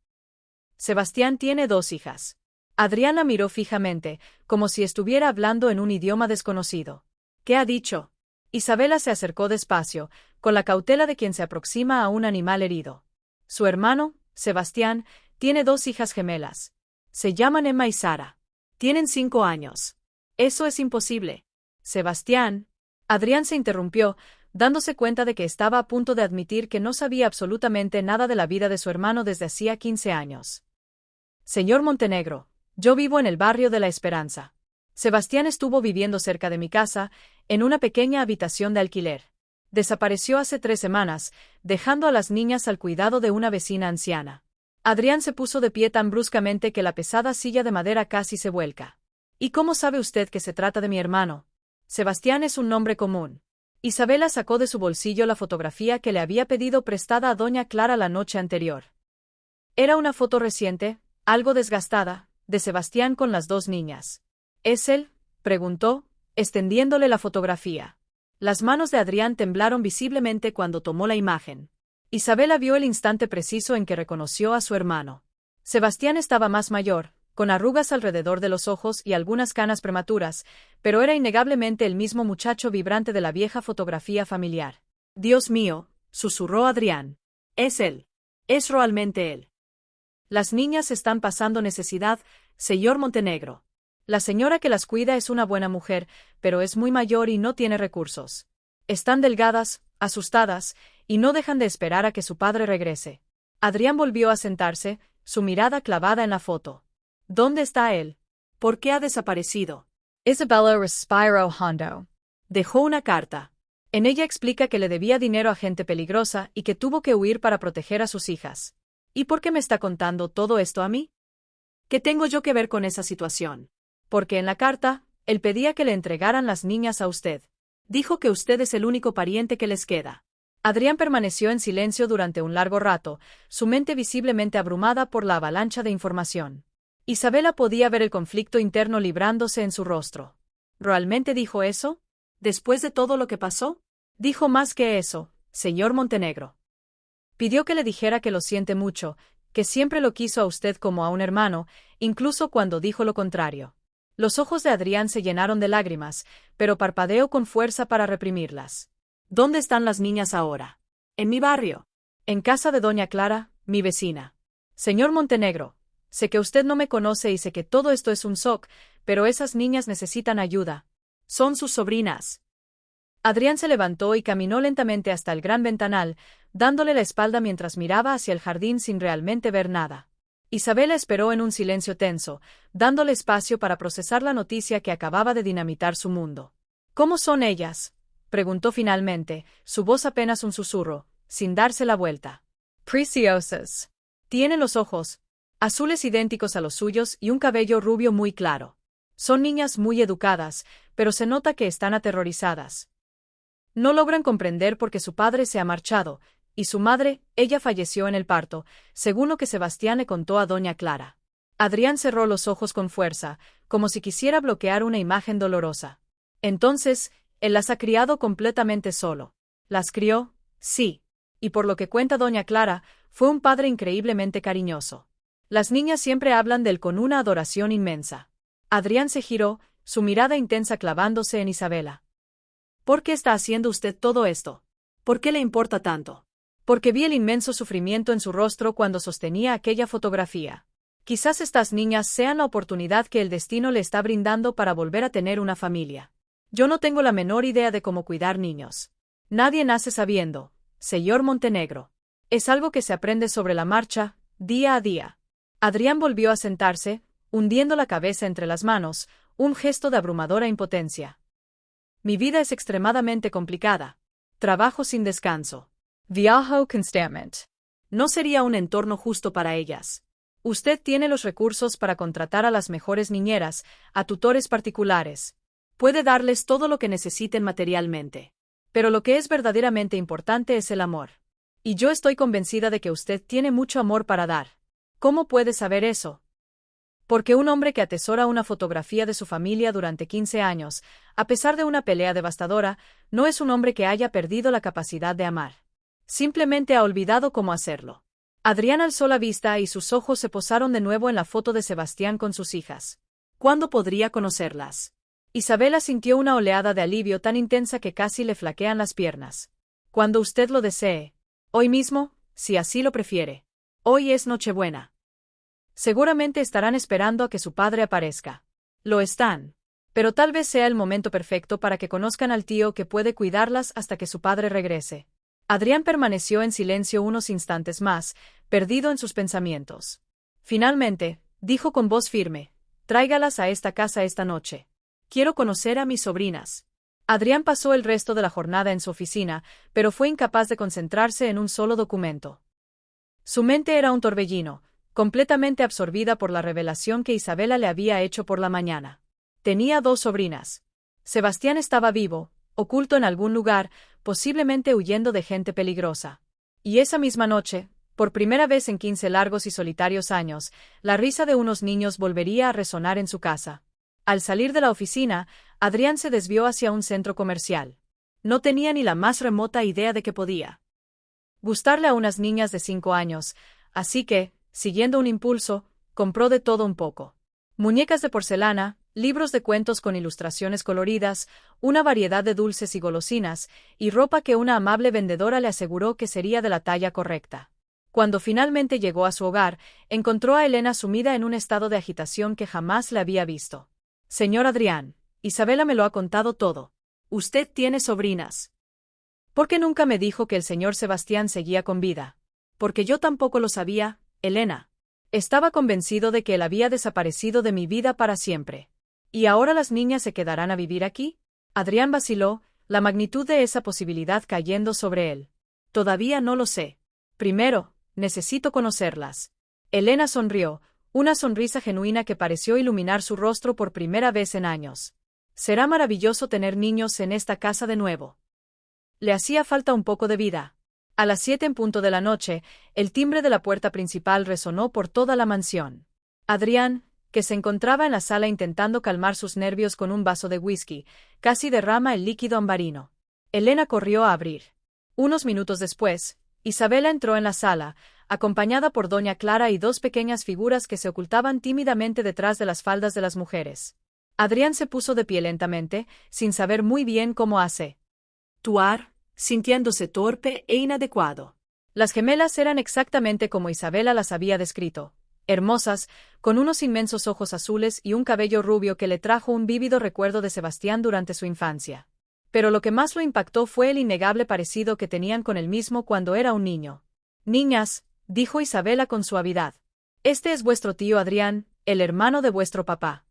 Sebastián tiene 2 hijas. Adrián la miró fijamente, como si estuviera hablando en un idioma desconocido. «¿Qué ha dicho?». Isabela se acercó despacio, con la cautela de quien se aproxima a un animal herido. «Su hermano, Sebastián, tiene 2 hijas gemelas. Se llaman Emma y Sara. Tienen 5 años. Eso es imposible». «Sebastián». Adrián se interrumpió, dándose cuenta de que estaba a punto de admitir que no sabía absolutamente nada de la vida de su hermano desde hacía 15 años. «Señor Montenegro, yo vivo en el barrio de La Esperanza. Sebastián estuvo viviendo cerca de mi casa, en una pequeña habitación de alquiler. Desapareció hace 3 semanas, dejando a las niñas al cuidado de una vecina anciana». Adrián se puso de pie tan bruscamente que la pesada silla de madera casi se vuelca. «¿Y cómo sabe usted que se trata de mi hermano? Sebastián es un nombre común». Isabela sacó de su bolsillo la fotografía que le había pedido prestada a doña Clara la noche anterior. Era una foto reciente, algo desgastada, de Sebastián con las 2 niñas. «¿Es él?», preguntó, extendiéndole la fotografía. Las manos de Adrián temblaron visiblemente cuando tomó la imagen. Isabela vio el instante preciso en que reconoció a su hermano. Sebastián estaba más mayor, con arrugas alrededor de los ojos y algunas canas prematuras, pero era innegablemente el mismo muchacho vibrante de la vieja fotografía familiar. «Dios mío», susurró Adrián. «Es él. Es realmente él. Las niñas están pasando necesidad, señor Montenegro. La señora que las cuida es una buena mujer, pero es muy mayor y no tiene recursos. Están delgadas, asustadas, y no dejan de esperar a que su padre regrese». Adrián volvió a sentarse, su mirada clavada en la foto. «¿Dónde está él? ¿Por qué ha desaparecido?». Isabella respiró hondo. Dejó una carta. En ella explica que le debía dinero a gente peligrosa y que tuvo que huir para proteger a sus hijas. «¿Y por qué me está contando todo esto a mí? ¿Qué tengo yo que ver con esa situación?». «Porque en la carta, él pedía que le entregaran las niñas a usted. Dijo que usted es el único pariente que les queda». Adrián permaneció en silencio durante un largo rato, su mente visiblemente abrumada por la avalancha de información. Isabela podía ver el conflicto interno librándose en su rostro. ¿Realmente dijo eso? ¿Después de todo lo que pasó? Dijo más que eso, señor Montenegro. Pidió que le dijera que lo siente mucho, que siempre lo quiso a usted como a un hermano, incluso cuando dijo lo contrario. Los ojos de Adrián se llenaron de lágrimas, pero parpadeó con fuerza para reprimirlas. ¿Dónde están las niñas ahora? En mi barrio. En casa de doña Clara, mi vecina. Señor Montenegro, sé que usted no me conoce y sé que todo esto es un shock, pero esas niñas necesitan ayuda. Son sus sobrinas. Adrián se levantó y caminó lentamente hasta el gran ventanal, dándole la espalda mientras miraba hacia el jardín sin realmente ver nada. Isabela esperó en un silencio tenso, dándole espacio para procesar la noticia que acababa de dinamitar su mundo. ¿Cómo son ellas?, preguntó finalmente, su voz apenas un susurro, sin darse la vuelta. Preciosas. Tienen los ojos azules idénticos a los suyos y un cabello rubio muy claro. Son niñas muy educadas, pero se nota que están aterrorizadas. No logran comprender por qué su padre se ha marchado, y su madre, ella falleció en el parto, según lo que Sebastián le contó a doña Clara. Adrián cerró los ojos con fuerza, como si quisiera bloquear una imagen dolorosa. Entonces, él las ha criado completamente solo. Las crió, sí. Y por lo que cuenta doña Clara, fue un padre increíblemente cariñoso. Las niñas siempre hablan de él con una adoración inmensa. Adrián se giró, su mirada intensa clavándose en Isabela. ¿Por qué está haciendo usted todo esto? ¿Por qué le importa tanto? Porque vi el inmenso sufrimiento en su rostro cuando sostenía aquella fotografía. Quizás estas niñas sean la oportunidad que el destino le está brindando para volver a tener una familia. Yo no tengo la menor idea de cómo cuidar niños. Nadie nace sabiendo, señor Montenegro. Es algo que se aprende sobre la marcha, día a día. Adrián volvió a sentarse, hundiendo la cabeza entre las manos, un gesto de abrumadora impotencia. Mi vida es extremadamente complicada. Trabajo sin descanso. Viajo constantemente. No sería un entorno justo para ellas. Usted tiene los recursos para contratar a las mejores niñeras, a tutores particulares. Puede darles todo lo que necesiten materialmente. Pero lo que es verdaderamente importante es el amor. Y yo estoy convencida de que usted tiene mucho amor para dar. ¿Cómo puede saber eso? Porque un hombre que atesora una fotografía de su familia durante 15 años, a pesar de una pelea devastadora, no es un hombre que haya perdido la capacidad de amar. Simplemente ha olvidado cómo hacerlo. Adrián alzó la vista y sus ojos se posaron de nuevo en la foto de Sebastián con sus hijas. ¿Cuándo podría conocerlas? Isabela sintió una oleada de alivio tan intensa que casi le flaquean las piernas. Cuando usted lo desee. Hoy mismo, si así lo prefiere. Hoy es Nochebuena. Seguramente estarán esperando a que su padre aparezca. Lo están. Pero tal vez sea el momento perfecto para que conozcan al tío que puede cuidarlas hasta que su padre regrese. Adrián permaneció en silencio unos instantes más, perdido en sus pensamientos. Finalmente, dijo con voz firme, tráigalas a esta casa esta noche. Quiero conocer a mis sobrinas. Adrián pasó el resto de la jornada en su oficina, pero fue incapaz de concentrarse en un solo documento. Su mente era un torbellino, completamente absorbida por la revelación que Isabela le había hecho por la mañana. Tenía 2 sobrinas. Sebastián estaba vivo, oculto en algún lugar, posiblemente huyendo de gente peligrosa. Y esa misma noche, por primera vez en 15 largos y solitarios años, la risa de unos niños volvería a resonar en su casa. Al salir de la oficina, Adrián se desvió hacia un centro comercial. No tenía ni la más remota idea de que podía gustarle a unas niñas de 5 años, así que, siguiendo un impulso, compró de todo un poco. Muñecas de porcelana, libros de cuentos con ilustraciones coloridas, una variedad de dulces y golosinas, y ropa que una amable vendedora le aseguró que sería de la talla correcta. Cuando finalmente llegó a su hogar, encontró a Elena sumida en un estado de agitación que jamás le había visto. Señor Adrián, Isabela me lo ha contado todo. Usted tiene sobrinas. ¿Por qué nunca me dijo que el señor Sebastián seguía con vida? Porque yo tampoco lo sabía, Elena. Estaba convencido de que él había desaparecido de mi vida para siempre. ¿Y ahora las niñas se quedarán a vivir aquí? Adrián vaciló, la magnitud de esa posibilidad cayendo sobre él. Todavía no lo sé. Primero, necesito conocerlas. Elena sonrió, una sonrisa genuina que pareció iluminar su rostro por primera vez en años. Será maravilloso tener niños en esta casa de nuevo. Le hacía falta un poco de vida. A las 7 en punto de la noche, el timbre de la puerta principal resonó por toda la mansión. Adrián, que se encontraba en la sala intentando calmar sus nervios con un vaso de whisky, casi derrama el líquido ambarino. Elena corrió a abrir. Unos minutos después, Isabela entró en la sala, acompañada por doña Clara y dos pequeñas figuras que se ocultaban tímidamente detrás de las faldas de las mujeres. Adrián se puso de pie lentamente, sin saber muy bien cómo actuar, sintiéndose torpe e inadecuado. Las gemelas eran exactamente como Isabela las había descrito. Hermosas, con unos inmensos ojos azules y un cabello rubio que le trajo un vívido recuerdo de Sebastián durante su infancia. Pero lo que más lo impactó fue el innegable parecido que tenían con él mismo cuando era un niño. «Niñas», dijo Isabela con suavidad. «Este es vuestro tío Adrián, el hermano de vuestro papá».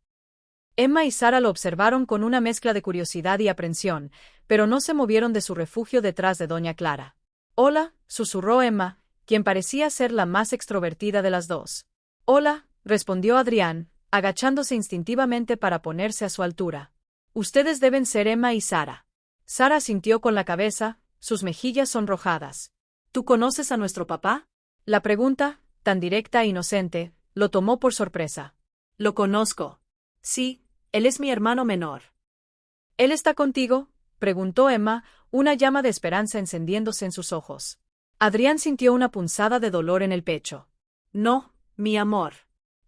Emma y Sara lo observaron con una mezcla de curiosidad y aprensión, pero no se movieron de su refugio detrás de doña Clara. «Hola», susurró Emma, quien parecía ser la más extrovertida de las dos. «Hola», respondió Adrián, agachándose instintivamente para ponerse a su altura. «Ustedes deben ser Emma y Sara». Sara asintió con la cabeza, sus mejillas sonrojadas. «¿Tú conoces a nuestro papá?». La pregunta, tan directa e inocente, lo tomó por sorpresa. «Lo conozco. Sí, él es mi hermano menor». «¿Él está contigo?», preguntó Emma, una llama de esperanza encendiéndose en sus ojos. Adrián sintió una punzada de dolor en el pecho. «No, mi amor.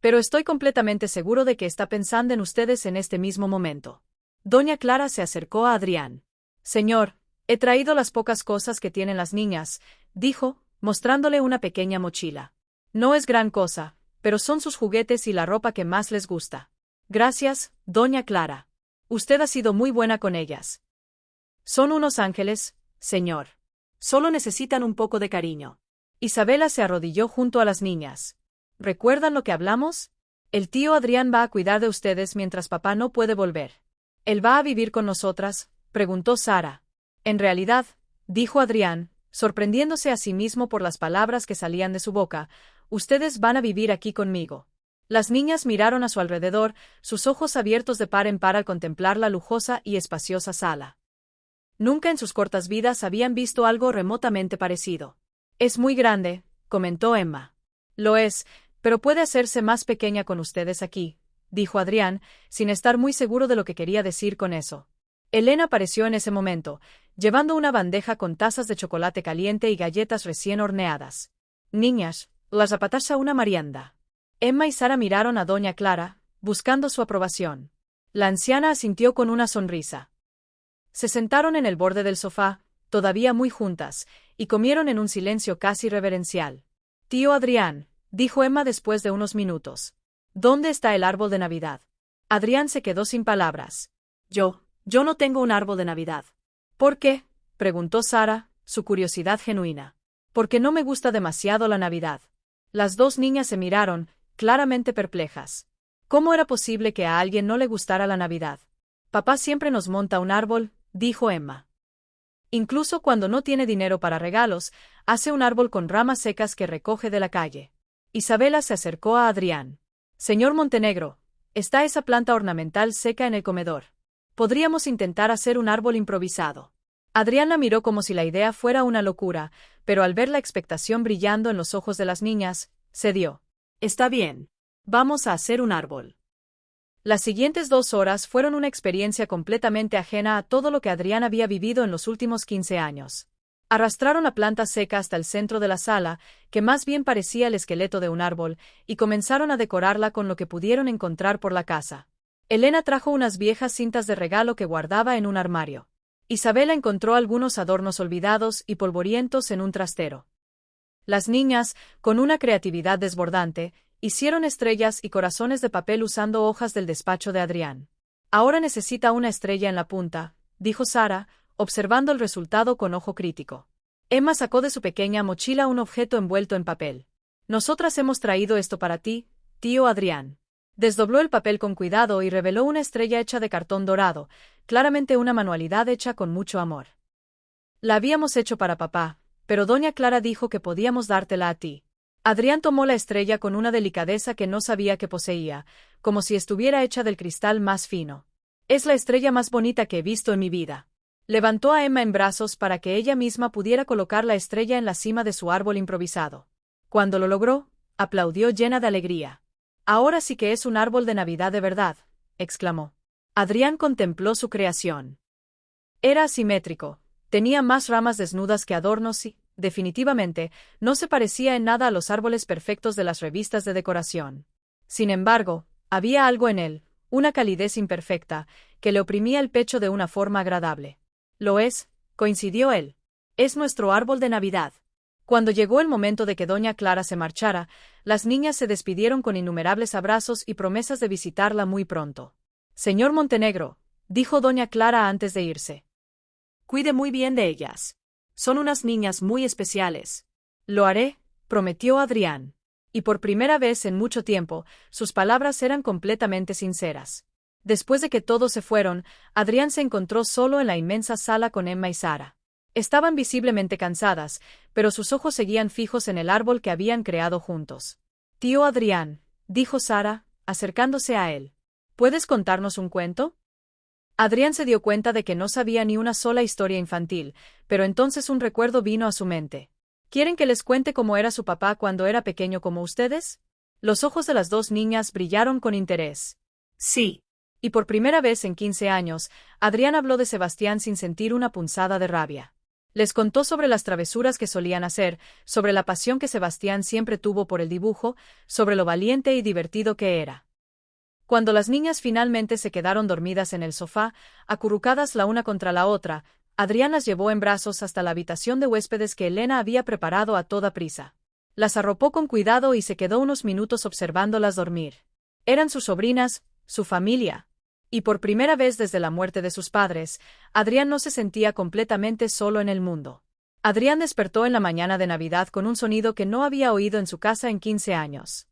Pero estoy completamente seguro de que está pensando en ustedes en este mismo momento». Doña Clara se acercó a Adrián. «Señor, he traído las pocas cosas que tienen las niñas», dijo, mostrándole una pequeña mochila. «No es gran cosa, pero son sus juguetes y la ropa que más les gusta». «Gracias, doña Clara. Usted ha sido muy buena con ellas». «Son unos ángeles, señor. Solo necesitan un poco de cariño». Isabela se arrodilló junto a las niñas. «¿Recuerdan lo que hablamos? El tío Adrián va a cuidar de ustedes mientras papá no puede volver». «¿Él va a vivir con nosotras?», preguntó Sara. «En realidad», dijo Adrián, sorprendiéndose a sí mismo por las palabras que salían de su boca, «ustedes van a vivir aquí conmigo». Las niñas miraron a su alrededor, sus ojos abiertos de par en par al contemplar la lujosa y espaciosa sala. Nunca en sus cortas vidas habían visto algo remotamente parecido. «Es muy grande», comentó Emma. «Lo es, pero puede hacerse más pequeña con ustedes aquí», dijo Adrián, sin estar muy seguro de lo que quería decir con eso. Elena apareció en ese momento, llevando una bandeja con tazas de chocolate caliente y galletas recién horneadas. «Niñas, las apetece una merienda». Emma y Sara miraron a doña Clara, buscando su aprobación. La anciana asintió con una sonrisa. Se sentaron en el borde del sofá, todavía muy juntas, y comieron en un silencio casi reverencial. «Tío Adrián», dijo Emma después de unos minutos. «¿Dónde está el árbol de Navidad?». Adrián se quedó sin palabras. Yo no tengo un árbol de Navidad». «¿Por qué?», preguntó Sara, su curiosidad genuina. «Porque no me gusta demasiado la Navidad». Las dos niñas se miraron, claramente perplejas. ¿Cómo era posible que a alguien no le gustara la Navidad? «Papá siempre nos monta un árbol», dijo Emma. «Incluso cuando no tiene dinero para regalos, hace un árbol con ramas secas que recoge de la calle». Isabela se acercó a Adrián. «Señor Montenegro, está esa planta ornamental seca en el comedor. Podríamos intentar hacer un árbol improvisado». Adrián la miró como si la idea fuera una locura, pero al ver la expectación brillando en los ojos de las niñas, cedió. «Está bien. Vamos a hacer un árbol». Las siguientes 2 horas fueron una experiencia completamente ajena a todo lo que Adrián había vivido en los últimos 15 años. Arrastraron la planta seca hasta el centro de la sala, que más bien parecía el esqueleto de un árbol, y comenzaron a decorarla con lo que pudieron encontrar por la casa. Elena trajo unas viejas cintas de regalo que guardaba en un armario. Isabela encontró algunos adornos olvidados y polvorientos en un trastero. Las niñas, con una creatividad desbordante, hicieron estrellas y corazones de papel usando hojas del despacho de Adrián. «Ahora necesita una estrella en la punta», dijo Sara, observando el resultado con ojo crítico. Emma sacó de su pequeña mochila un objeto envuelto en papel. «Nosotras hemos traído esto para ti, tío Adrián». Desdobló el papel con cuidado y reveló una estrella hecha de cartón dorado, claramente una manualidad hecha con mucho amor. «La habíamos hecho para papá, pero doña Clara dijo que podíamos dártela a ti». Adrián tomó la estrella con una delicadeza que no sabía que poseía, como si estuviera hecha del cristal más fino. «Es la estrella más bonita que he visto en mi vida». Levantó a Emma en brazos para que ella misma pudiera colocar la estrella en la cima de su árbol improvisado. Cuando lo logró, aplaudió llena de alegría. «Ahora sí que es un árbol de Navidad de verdad», exclamó. Adrián contempló su creación. Era asimétrico, tenía más ramas desnudas que adornos y, definitivamente, no se parecía en nada a los árboles perfectos de las revistas de decoración. Sin embargo, había algo en él, una calidez imperfecta, que le oprimía el pecho de una forma agradable. «Lo es», coincidió él. «Es nuestro árbol de Navidad». Cuando llegó el momento de que doña Clara se marchara, las niñas se despidieron con innumerables abrazos y promesas de visitarla muy pronto. «Señor Montenegro», dijo doña Clara antes de irse, «cuide muy bien de ellas. Son unas niñas muy especiales». «Lo haré», prometió Adrián. Y por primera vez en mucho tiempo, sus palabras eran completamente sinceras. Después de que todos se fueron, Adrián se encontró solo en la inmensa sala con Emma y Sara. Estaban visiblemente cansadas, pero sus ojos seguían fijos en el árbol que habían creado juntos. «Tío Adrián», dijo Sara, acercándose a él, «¿puedes contarnos un cuento?». Adrián se dio cuenta de que no sabía ni una sola historia infantil, pero entonces un recuerdo vino a su mente. «¿Quieren que les cuente cómo era su papá cuando era pequeño como ustedes?». Los ojos de las dos niñas brillaron con interés. «Sí». Y por primera vez en 15 años, Adrián habló de Sebastián sin sentir una punzada de rabia. Les contó sobre las travesuras que solían hacer, sobre la pasión que Sebastián siempre tuvo por el dibujo, sobre lo valiente y divertido que era. Cuando las niñas finalmente se quedaron dormidas en el sofá, acurrucadas la una contra la otra, Adrián las llevó en brazos hasta la habitación de huéspedes que Elena había preparado a toda prisa. Las arropó con cuidado y se quedó unos minutos observándolas dormir. Eran sus sobrinas, su familia. Y por primera vez desde la muerte de sus padres, Adrián no se sentía completamente solo en el mundo. Adrián despertó en la mañana de Navidad con un sonido que no había oído en su casa en 15 años.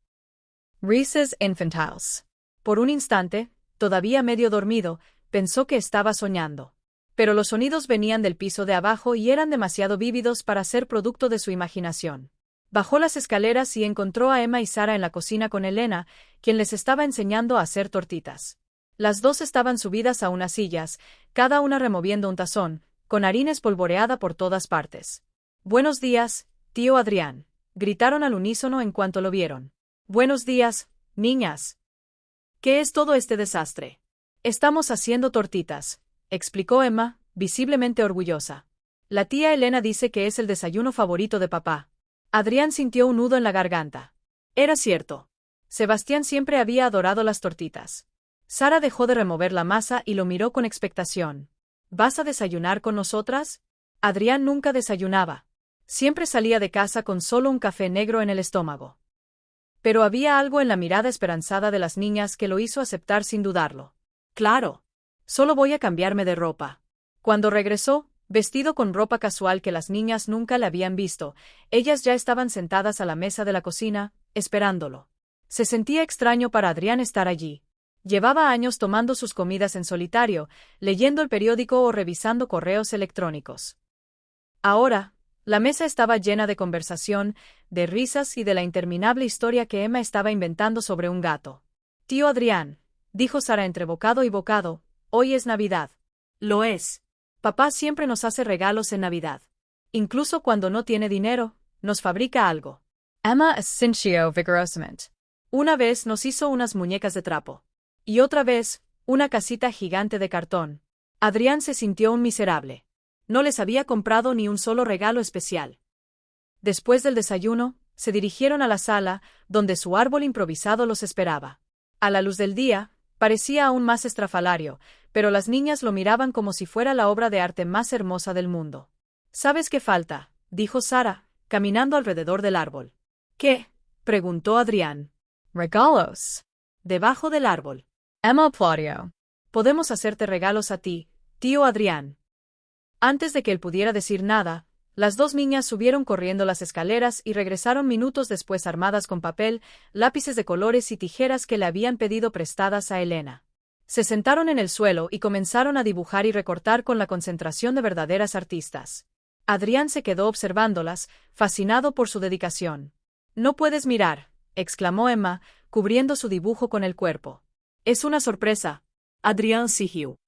Risas infantiles. Por un instante, todavía medio dormido, pensó que estaba soñando. Pero los sonidos venían del piso de abajo y eran demasiado vívidos para ser producto de su imaginación. Bajó las escaleras y encontró a Emma y Sara en la cocina con Elena, quien les estaba enseñando a hacer tortitas. Las dos estaban subidas a unas sillas, cada una removiendo un tazón, con harina espolvoreada por todas partes. «Buenos días, tío Adrián», gritaron al unísono en cuanto lo vieron. «Buenos días, niñas». «¿Qué es todo este desastre?». «Estamos haciendo tortitas», explicó Emma, visiblemente orgullosa. «La tía Elena dice que es el desayuno favorito de papá». Adrián sintió un nudo en la garganta. Era cierto. Sebastián siempre había adorado las tortitas. Sara dejó de remover la masa y lo miró con expectación. «¿Vas a desayunar con nosotras?». Adrián nunca desayunaba. Siempre salía de casa con solo un café negro en el estómago. Pero había algo en la mirada esperanzada de las niñas que lo hizo aceptar sin dudarlo. «Claro. Solo voy a cambiarme de ropa». Cuando regresó, vestido con ropa casual que las niñas nunca le habían visto, ellas ya estaban sentadas a la mesa de la cocina, esperándolo. Se sentía extraño para Adrián estar allí. Llevaba años tomando sus comidas en solitario, leyendo el periódico o revisando correos electrónicos. Ahora, la mesa estaba llena de conversación, de risas y de la interminable historia que Emma estaba inventando sobre un gato. «Tío Adrián», dijo Sara entre bocado y bocado, «hoy es Navidad». «Lo es. Papá siempre nos hace regalos en Navidad. Incluso cuando no tiene dinero, nos fabrica algo». Emma asintió vigorosamente. «Una vez nos hizo unas muñecas de trapo. Y otra vez, una casita gigante de cartón». Adrián se sintió un miserable. No les había comprado ni un solo regalo especial. Después del desayuno, se dirigieron a la sala, donde su árbol improvisado los esperaba. A la luz del día, parecía aún más estrafalario, pero las niñas lo miraban como si fuera la obra de arte más hermosa del mundo. «¿Sabes qué falta?», dijo Sara, caminando alrededor del árbol. «¿Qué?», preguntó Adrián. «Regalos». Debajo del árbol. Emma aplaudió. «Podemos hacerte regalos a ti, tío Adrián». Antes de que él pudiera decir nada, las dos niñas subieron corriendo las escaleras y regresaron minutos después armadas con papel, lápices de colores y tijeras que le habían pedido prestadas a Elena. Se sentaron en el suelo y comenzaron a dibujar y recortar con la concentración de verdaderas artistas. Adrián se quedó observándolas, fascinado por su dedicación. «No puedes mirar», exclamó Emma, cubriendo su dibujo con el cuerpo. «Es una sorpresa». Adrián siguió.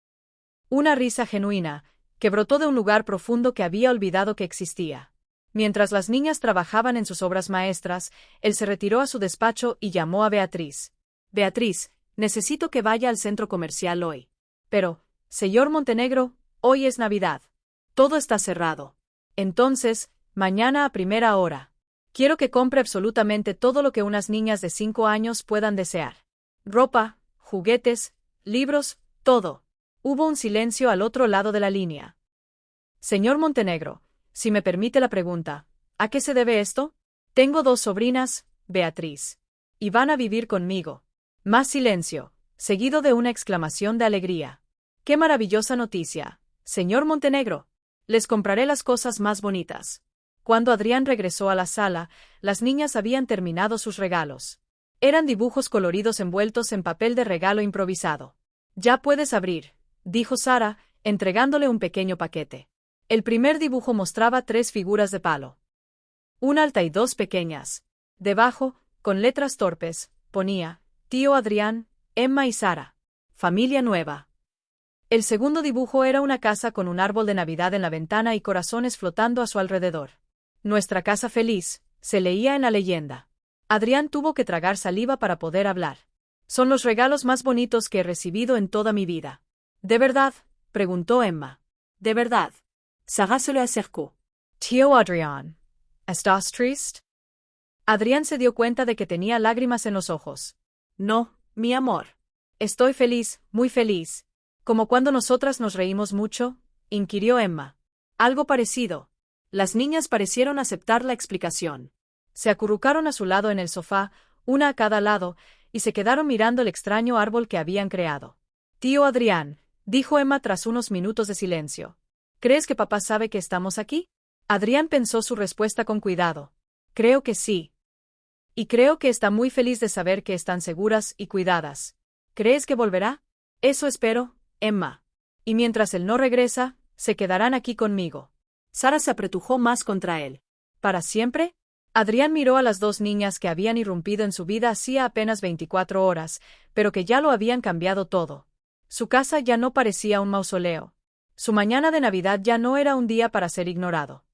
Una risa genuina, que brotó de un lugar profundo que había olvidado que existía. Mientras las niñas trabajaban en sus obras maestras, él se retiró a su despacho y llamó a Beatriz. «Beatriz, necesito que vaya al centro comercial hoy». «Pero, señor Montenegro, hoy es Navidad. Todo está cerrado». «Entonces, mañana a primera hora. Quiero que compre absolutamente todo lo que unas niñas de 5 años puedan desear. Ropa, juguetes, libros, todo». Hubo un silencio al otro lado de la línea. «Señor Montenegro, si me permite la pregunta, ¿a qué se debe esto?» «Tengo 2 sobrinas, Beatriz. Y van a vivir conmigo». Más silencio, seguido de una exclamación de alegría. «¡Qué maravillosa noticia, señor Montenegro! Les compraré las cosas más bonitas». Cuando Adrián regresó a la sala, las niñas habían terminado sus regalos. Eran dibujos coloridos envueltos en papel de regalo improvisado. «Ya puedes abrir», dijo Sara, entregándole un pequeño paquete. El primer dibujo mostraba 3 figuras de palo. Una alta y 2 pequeñas. Debajo, con letras torpes, ponía, «Tío Adrián, Emma y Sara. Familia nueva». El segundo dibujo era una casa con un árbol de Navidad en la ventana y corazones flotando a su alrededor. «Nuestra casa feliz», se leía en la leyenda. Adrián tuvo que tragar saliva para poder hablar. «Son los regalos más bonitos que he recibido en toda mi vida». «¿De verdad?», preguntó Emma. «¿De verdad?». Sara se le acercó. «Tío Adrián, ¿estás triste?». Adrián se dio cuenta de que tenía lágrimas en los ojos. «No, mi amor. Estoy feliz, muy feliz». «¿Como cuando nosotras nos reímos mucho?», inquirió Emma. «Algo parecido». Las niñas parecieron aceptar la explicación. Se acurrucaron a su lado en el sofá, una a cada lado, y se quedaron mirando el extraño árbol que habían creado. «Tío Adrián», dijo Emma tras unos minutos de silencio. «¿Crees que papá sabe que estamos aquí?». Adrián pensó su respuesta con cuidado. «Creo que sí. Y creo que está muy feliz de saber que están seguras y cuidadas». «¿Crees que volverá?». «Eso espero, Emma. Y mientras él no regresa, se quedarán aquí conmigo». Sara se apretujó más contra él. «¿Para siempre?». Adrián miró a las 2 niñas que habían irrumpido en su vida hacía apenas 24 horas, pero que ya lo habían cambiado todo. Su casa ya no parecía un mausoleo. Su mañana de Navidad ya no era un día para ser ignorado.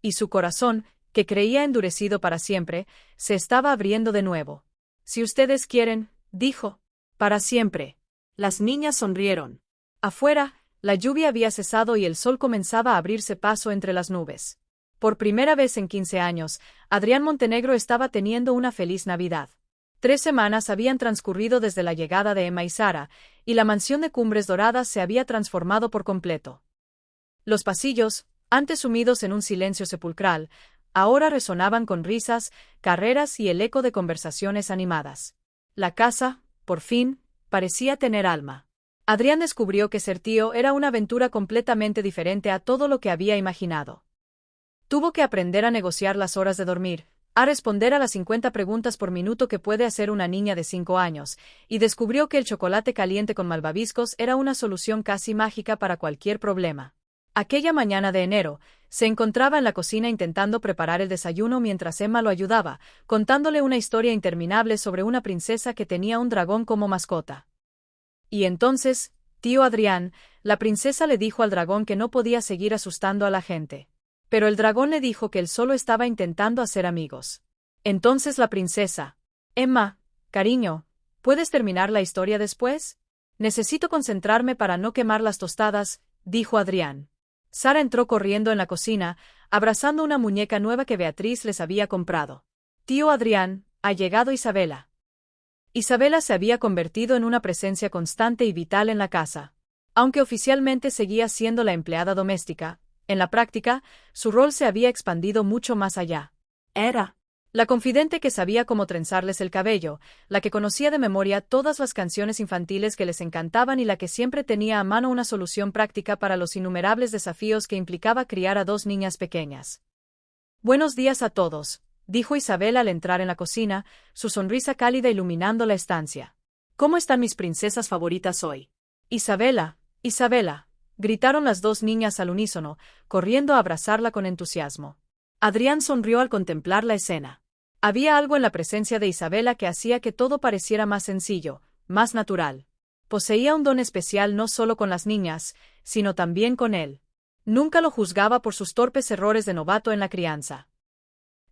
Y su corazón, que creía endurecido para siempre, se estaba abriendo de nuevo. «Si ustedes quieren», dijo. «Para siempre». Las niñas sonrieron. Afuera, la lluvia había cesado y el sol comenzaba a abrirse paso entre las nubes. Por primera vez en 15 años, Adrián Montenegro estaba teniendo una feliz Navidad. 3 semanas habían transcurrido desde la llegada de Emma y Sara, y la mansión de Cumbres Doradas se había transformado por completo. Los pasillos, antes sumidos en un silencio sepulcral, ahora resonaban con risas, carreras y el eco de conversaciones animadas. La casa, por fin, parecía tener alma. Adrián descubrió que ser tío era una aventura completamente diferente a todo lo que había imaginado. Tuvo que aprender a negociar las horas de dormir, a responder a las 50 preguntas por minuto que puede hacer una niña de 5 años, y descubrió que el chocolate caliente con malvaviscos era una solución casi mágica para cualquier problema. Aquella mañana de enero, se encontraba en la cocina intentando preparar el desayuno mientras Emma lo ayudaba, contándole una historia interminable sobre una princesa que tenía un dragón como mascota. Y entonces, tío Adrián, la princesa le dijo al dragón que no podía seguir asustando a la gente. Pero el dragón le dijo que él solo estaba intentando hacer amigos. Entonces la princesa: «Emma, cariño, ¿puedes terminar la historia después? Necesito concentrarme para no quemar las tostadas», dijo Adrián. Sara entró corriendo en la cocina, abrazando una muñeca nueva que Beatriz les había comprado. «Tío Adrián, ha llegado Isabela». Isabela se había convertido en una presencia constante y vital en la casa. Aunque oficialmente seguía siendo la empleada doméstica, en la práctica, su rol se había expandido mucho más allá. Era la confidente que sabía cómo trenzarles el cabello, la que conocía de memoria todas las canciones infantiles que les encantaban y la que siempre tenía a mano una solución práctica para los innumerables desafíos que implicaba criar a 2 niñas pequeñas. «Buenos días a todos», dijo Isabela al entrar en la cocina, su sonrisa cálida iluminando la estancia. «¿Cómo están mis princesas favoritas hoy?». «Isabela, Isabela», gritaron las 2 niñas al unísono, corriendo a abrazarla con entusiasmo. Adrián sonrió al contemplar la escena. Había algo en la presencia de Isabela que hacía que todo pareciera más sencillo, más natural. Poseía un don especial no solo con las niñas, sino también con él. Nunca lo juzgaba por sus torpes errores de novato en la crianza.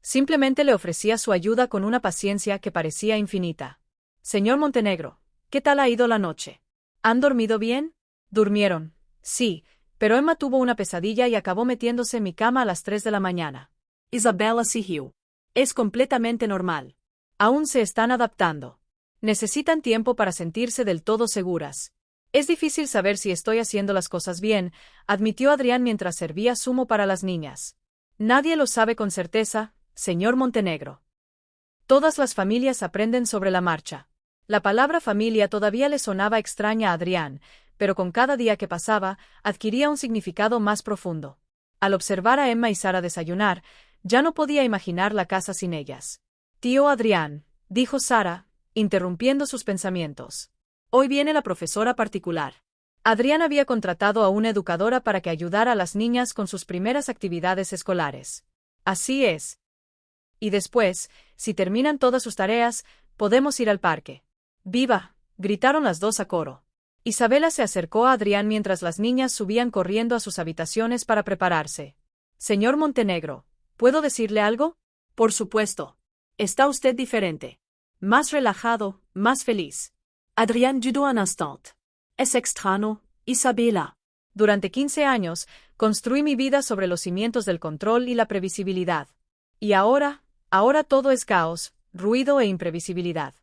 Simplemente le ofrecía su ayuda con una paciencia que parecía infinita. Señor Montenegro, ¿qué tal ha ido la noche? ¿Han dormido bien? Durmieron, sí, pero Emma tuvo una pesadilla y acabó metiéndose en mi cama a las 3 de la mañana. Isabella Sigiu. Es completamente normal. Aún se están adaptando. Necesitan tiempo para sentirse del todo seguras. Es difícil saber si estoy haciendo las cosas bien, admitió Adrián mientras servía zumo para las niñas. Nadie lo sabe con certeza, señor Montenegro. Todas las familias aprenden sobre la marcha. La palabra familia todavía le sonaba extraña a Adrián, pero con cada día que pasaba, adquiría un significado más profundo. Al observar a Emma y Sara desayunar, ya no podía imaginar la casa sin ellas. Tío Adrián, dijo Sara, interrumpiendo sus pensamientos. Hoy viene la profesora particular. Adrián había contratado a una educadora para que ayudara a las niñas con sus primeras actividades escolares. Así es. Y después, si terminan todas sus tareas, podemos ir al parque. ¡Viva! Gritaron las dos a coro. Isabela se acercó a Adrián mientras las niñas subían corriendo a sus habitaciones para prepararse. Señor Montenegro, ¿puedo decirle algo? Por supuesto. Está usted diferente. Más relajado, más feliz. Adrián dudó un instant. Es extraño, Isabela. Durante 15 años, construí mi vida sobre los cimientos del control y la previsibilidad. Y ahora todo es caos, ruido e imprevisibilidad.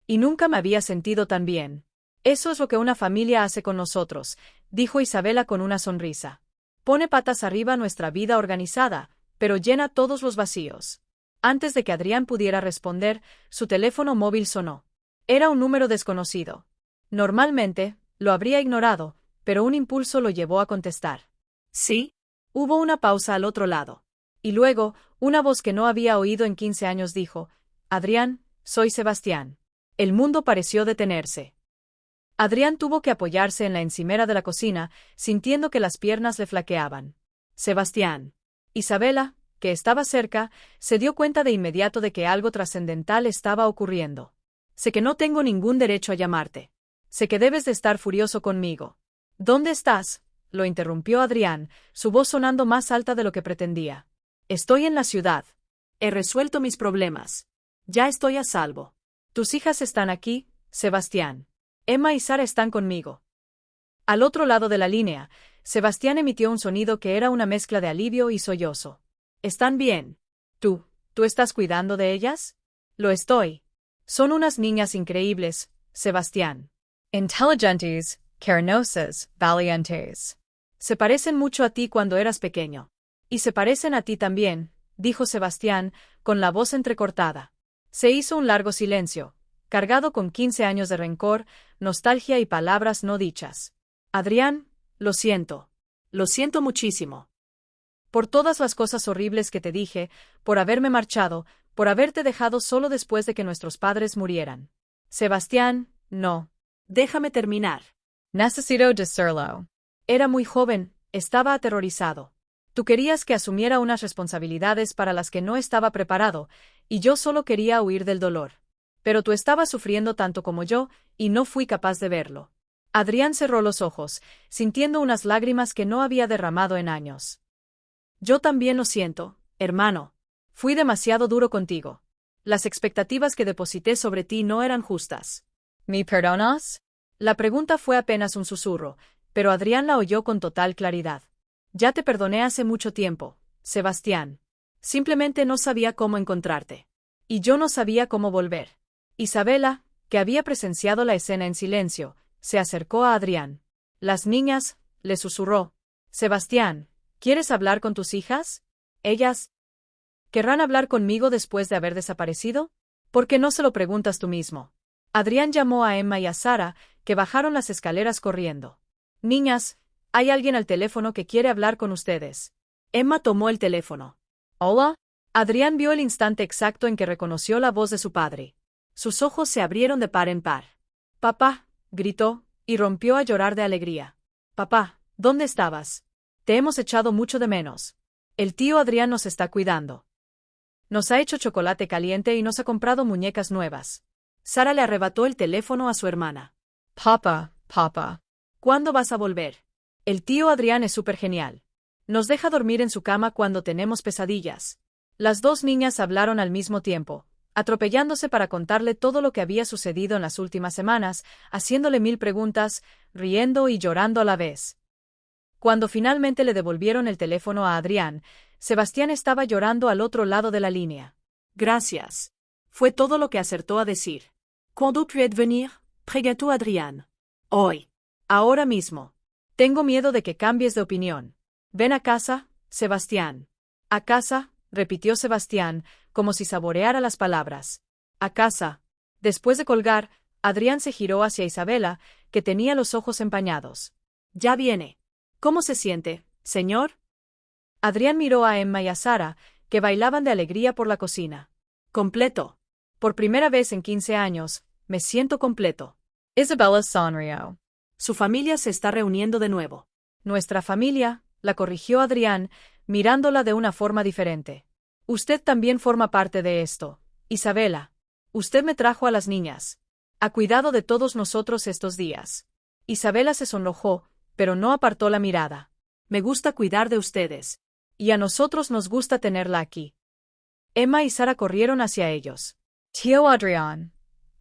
Y nunca me había sentido tan bien. Eso es lo que una familia hace con nosotros, dijo Isabela con una sonrisa. Pone patas arriba nuestra vida organizada, pero llena todos los vacíos. Antes de que Adrián pudiera responder, su teléfono móvil sonó. Era un número desconocido. Normalmente, lo habría ignorado, pero un impulso lo llevó a contestar. ¿Sí? Hubo una pausa al otro lado. Y luego, una voz que no había oído en 15 años dijo, Adrián, soy Sebastián. El mundo pareció detenerse. Adrián tuvo que apoyarse en la encimera de la cocina, sintiendo que las piernas le flaqueaban. Sebastián. Isabela, que estaba cerca, se dio cuenta de inmediato de que algo trascendental estaba ocurriendo. Sé que no tengo ningún derecho a llamarte. Sé que debes de estar furioso conmigo. ¿Dónde estás? Lo interrumpió Adrián, su voz sonando más alta de lo que pretendía. Estoy en la ciudad. He resuelto mis problemas. Ya estoy a salvo. Tus hijas están aquí, Sebastián. Emma y Sara están conmigo. Al otro lado de la línea, Sebastián emitió un sonido que era una mezcla de alivio y sollozo. ¿Están bien? ¿Tú estás cuidando de ellas? Lo estoy. Son unas niñas increíbles, Sebastián. Inteligentes, cariñosas, valientes. Se parecen mucho a ti cuando eras pequeño. Y se parecen a ti también, dijo Sebastián, con la voz entrecortada. Se hizo un largo silencio, cargado con 15 años de rencor, nostalgia y palabras no dichas. Adrián, lo siento. Lo siento muchísimo. Por todas las cosas horribles que te dije, por haberme marchado, por haberte dejado solo después de que nuestros padres murieran. Sebastián, no. Déjame terminar. Necesito decirlo. Era muy joven, estaba aterrorizado. Tú querías que asumiera unas responsabilidades para las que no estaba preparado, y yo solo quería huir del dolor. Pero tú estabas sufriendo tanto como yo, y no fui capaz de verlo. Adrián cerró los ojos, sintiendo unas lágrimas que no había derramado en años. Yo también lo siento, hermano. Fui demasiado duro contigo. Las expectativas que deposité sobre ti no eran justas. ¿Me perdonas? La pregunta fue apenas un susurro, pero Adrián la oyó con total claridad. Ya te perdoné hace mucho tiempo, Sebastián. Simplemente no sabía cómo encontrarte. Y yo no sabía cómo volver. Isabela, que había presenciado la escena en silencio, se acercó a Adrián. Las niñas, le susurró. Sebastián, ¿quieres hablar con tus hijas? Ellas ¿querrán hablar conmigo después de haber desaparecido? ¿Por qué no se lo preguntas tú mismo? Adrián llamó a Emma y a Sara, que bajaron las escaleras corriendo. Niñas, hay alguien al teléfono que quiere hablar con ustedes. Emma tomó el teléfono. ¿Hola? Adrián vio el instante exacto en que reconoció la voz de su padre. Sus ojos se abrieron de par en par. Papá, gritó, y rompió a llorar de alegría. Papá, ¿dónde estabas? Te hemos echado mucho de menos. El tío Adrián nos está cuidando. Nos ha hecho chocolate caliente y nos ha comprado muñecas nuevas. Sara le arrebató el teléfono a su hermana. Papá. ¿Cuándo vas a volver? El tío Adrián es súper genial. Nos deja dormir en su cama cuando tenemos pesadillas. Las dos niñas hablaron al mismo tiempo, atropellándose para contarle todo lo que había sucedido en las últimas semanas, haciéndole 1000 preguntas, riendo y llorando a la vez. Cuando finalmente le devolvieron el teléfono a Adrián, Sebastián estaba llorando al otro lado de la línea. Gracias. Fue todo lo que acertó a decir. ¿Cuándo puis venir? Preguntó Adrián. Hoy. Ahora mismo. Tengo miedo de que cambies de opinión. Ven a casa, Sebastián. A casa, repitió Sebastián, como si saboreara las palabras. A casa. Después de colgar, Adrián se giró hacia Isabela, que tenía los ojos empañados. Ya viene. ¿Cómo se siente, señor? Adrián miró a Emma y a Sara, que bailaban de alegría por la cocina. Completo. Por primera vez en 15 años, me siento completo. Isabella sonrió. Su familia se está reuniendo de nuevo. Nuestra familia, la corrigió Adrián, mirándola de una forma diferente. Usted también forma parte de esto, Isabela. Usted me trajo a las niñas. Ha cuidado de todos nosotros estos días. Isabela se sonrojó, pero no apartó la mirada. Me gusta cuidar de ustedes. Y a nosotros nos gusta tenerla aquí. Emma y Sara corrieron hacia ellos. Tío Adrián,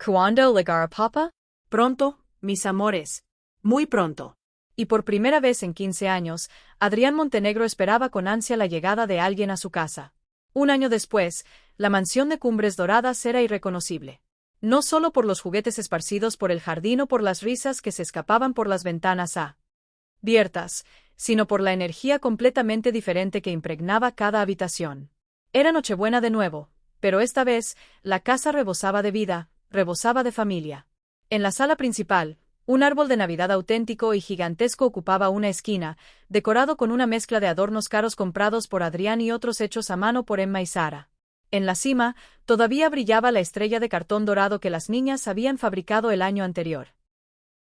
¿cuándo llegará papá? Pronto, mis amores. Muy pronto. Y por primera vez en 15 años, Adrián Montenegro esperaba con ansia la llegada de alguien a su casa. Un año después, la mansión de Cumbres Doradas era irreconocible. No solo por los juguetes esparcidos por el jardín o por las risas que se escapaban por las ventanas abiertas, sino por la energía completamente diferente que impregnaba cada habitación. Era Nochebuena de nuevo, pero esta vez, la casa rebosaba de vida, rebosaba de familia. En la sala principal, un árbol de Navidad auténtico y gigantesco ocupaba una esquina, decorado con una mezcla de adornos caros comprados por Adrián y otros hechos a mano por Emma y Sara. En la cima, todavía brillaba la estrella de cartón dorado que las niñas habían fabricado el año anterior.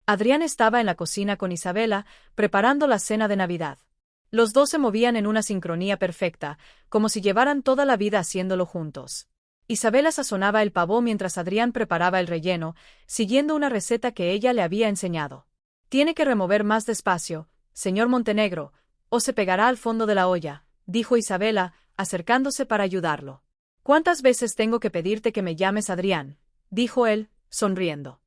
Adrián estaba en la cocina con Isabela, preparando la cena de Navidad. Los dos se movían en una sincronía perfecta, como si llevaran toda la vida haciéndolo juntos. Isabela sazonaba el pavó mientras Adrián preparaba el relleno, siguiendo una receta que ella le había enseñado. Tiene que remover más despacio, señor Montenegro, o se pegará al fondo de la olla, dijo Isabela, acercándose para ayudarlo. ¿Cuántas veces tengo que pedirte que me llames Adrián? Dijo él, sonriendo.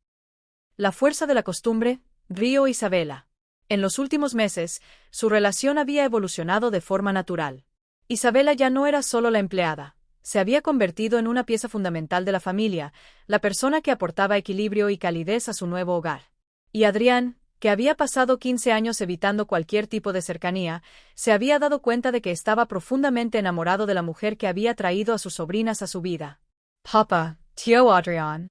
La fuerza de la costumbre, rió Isabela. En los últimos meses, su relación había evolucionado de forma natural. Isabela ya no era solo la empleada. Se había convertido en una pieza fundamental de la familia, la persona que aportaba equilibrio y calidez a su nuevo hogar. Y Adrián, que había pasado 15 años evitando cualquier tipo de cercanía, se había dado cuenta de que estaba profundamente enamorado de la mujer que había traído a sus sobrinas a su vida. «Papá, tío Adrián»,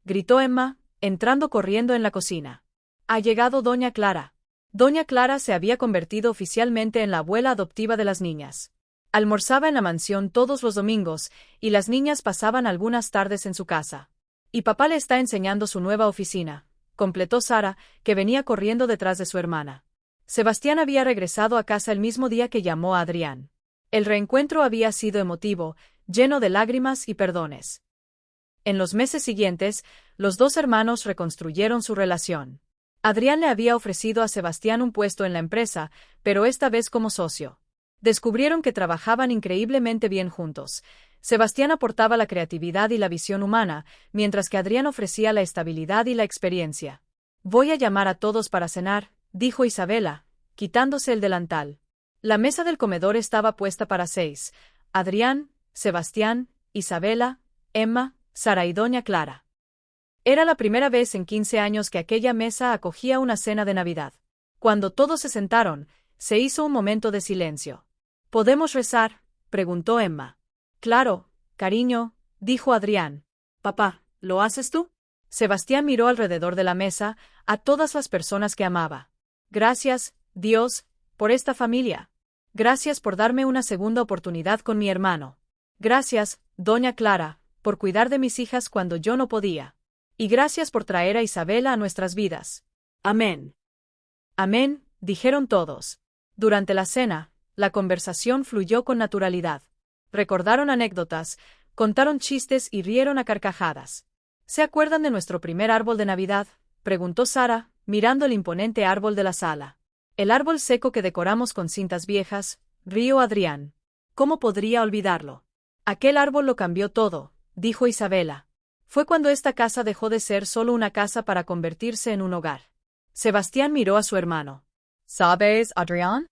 gritó Emma, entrando corriendo en la cocina. Ha llegado Doña Clara. Doña Clara se había convertido oficialmente en la abuela adoptiva de las niñas. Almorzaba en la mansión todos los domingos, y las niñas pasaban algunas tardes en su casa. Y papá le está enseñando su nueva oficina, completó Sara, que venía corriendo detrás de su hermana. Sebastián había regresado a casa el mismo día que llamó a Adrián. El reencuentro había sido emotivo, lleno de lágrimas y perdones. En los meses siguientes, los dos hermanos reconstruyeron su relación. Adrián le había ofrecido a Sebastián un puesto en la empresa, pero esta vez como socio. Descubrieron que trabajaban increíblemente bien juntos. Sebastián aportaba la creatividad y la visión humana, mientras que Adrián ofrecía la estabilidad y la experiencia. Voy a llamar a todos para cenar, dijo Isabela, quitándose el delantal. La mesa del comedor estaba puesta para 6. Adrián, Sebastián, Isabela, Emma, Sara y Doña Clara. Era la primera vez en 15 años que aquella mesa acogía una cena de Navidad. Cuando todos se sentaron, se hizo un momento de silencio. ¿Podemos rezar?, preguntó Emma. Claro, cariño, dijo Adrián. Papá, ¿lo haces tú? Sebastián miró alrededor de la mesa, a todas las personas que amaba. Gracias, Dios, por esta familia. Gracias por darme una segunda oportunidad con mi hermano. Gracias, Doña Clara, por cuidar de mis hijas cuando yo no podía. Y gracias por traer a Isabela a nuestras vidas. Amén. Amén, dijeron todos. Durante la cena, la conversación fluyó con naturalidad. Recordaron anécdotas, contaron chistes y rieron a carcajadas. ¿Se acuerdan de nuestro primer árbol de Navidad?, preguntó Sara, mirando el imponente árbol de la sala. El árbol seco que decoramos con cintas viejas, rió Adrián. ¿Cómo podría olvidarlo? Aquel árbol lo cambió todo, dijo Isabela. Fue cuando esta casa dejó de ser solo una casa para convertirse en un hogar. Sebastián miró a su hermano. ¿Sabes, Adrián?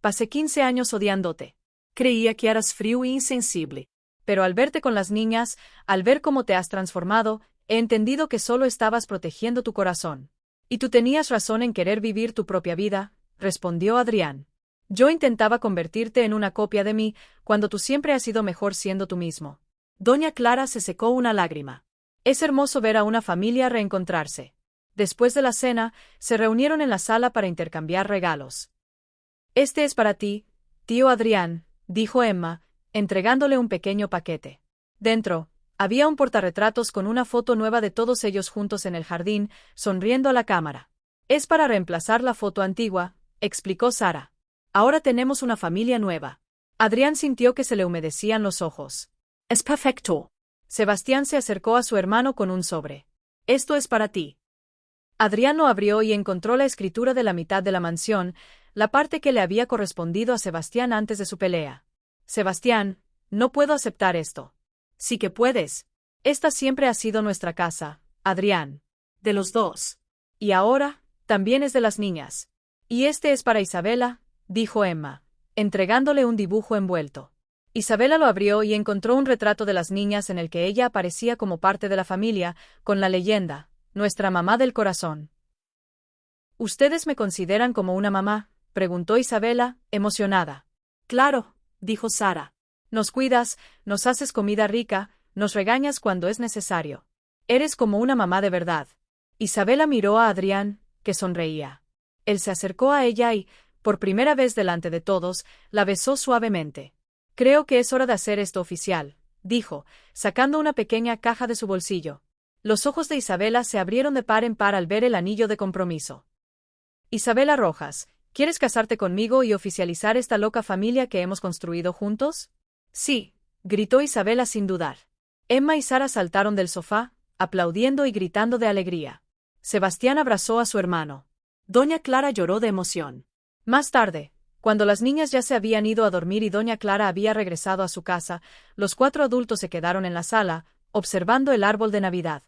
Pasé 15 años odiándote. Creía que eras frío e insensible. Pero al verte con las niñas, al ver cómo te has transformado, he entendido que solo estabas protegiendo tu corazón. Y tú tenías razón en querer vivir tu propia vida, respondió Adrián. Yo intentaba convertirte en una copia de mí, cuando tú siempre has sido mejor siendo tú mismo. Doña Clara se secó una lágrima. Es hermoso ver a una familia reencontrarse. Después de la cena, se reunieron en la sala para intercambiar regalos. Este es para ti, tío Adrián, dijo Emma, entregándole un pequeño paquete. Dentro, había un portarretratos con una foto nueva de todos ellos juntos en el jardín, sonriendo a la cámara. Es para reemplazar la foto antigua, explicó Sara. Ahora tenemos una familia nueva. Adrián sintió que se le humedecían los ojos. Es perfecto. Sebastián se acercó a su hermano con un sobre. Esto es para ti. Adrián lo abrió y encontró la escritura de la mitad de la mansión, la parte que le había correspondido a Sebastián antes de su pelea. Sebastián, no puedo aceptar esto. Sí que puedes. Esta siempre ha sido nuestra casa, Adrián. De los dos. Y ahora, también es de las niñas. Y este es para Isabela, dijo Emma, entregándole un dibujo envuelto. Isabela lo abrió y encontró un retrato de las niñas en el que ella aparecía como parte de la familia, con la leyenda, nuestra mamá del corazón. ¿Ustedes me consideran como una mamá?, preguntó Isabela, emocionada. Claro, dijo Sara. Nos cuidas, nos haces comida rica, nos regañas cuando es necesario. Eres como una mamá de verdad. Isabela miró a Adrián, que sonreía. Él se acercó a ella y, por primera vez delante de todos, la besó suavemente. Creo que es hora de hacer esto oficial, dijo, sacando una pequeña caja de su bolsillo. Los ojos de Isabela se abrieron de par en par al ver el anillo de compromiso. Isabela Rojas, ¿quieres casarte conmigo y oficializar esta loca familia que hemos construido juntos? Sí, gritó Isabela sin dudar. Emma y Sara saltaron del sofá, aplaudiendo y gritando de alegría. Sebastián abrazó a su hermano. Doña Clara lloró de emoción. Más tarde, cuando las niñas ya se habían ido a dormir y doña Clara había regresado a su casa, los 4 adultos se quedaron en la sala, observando el árbol de Navidad.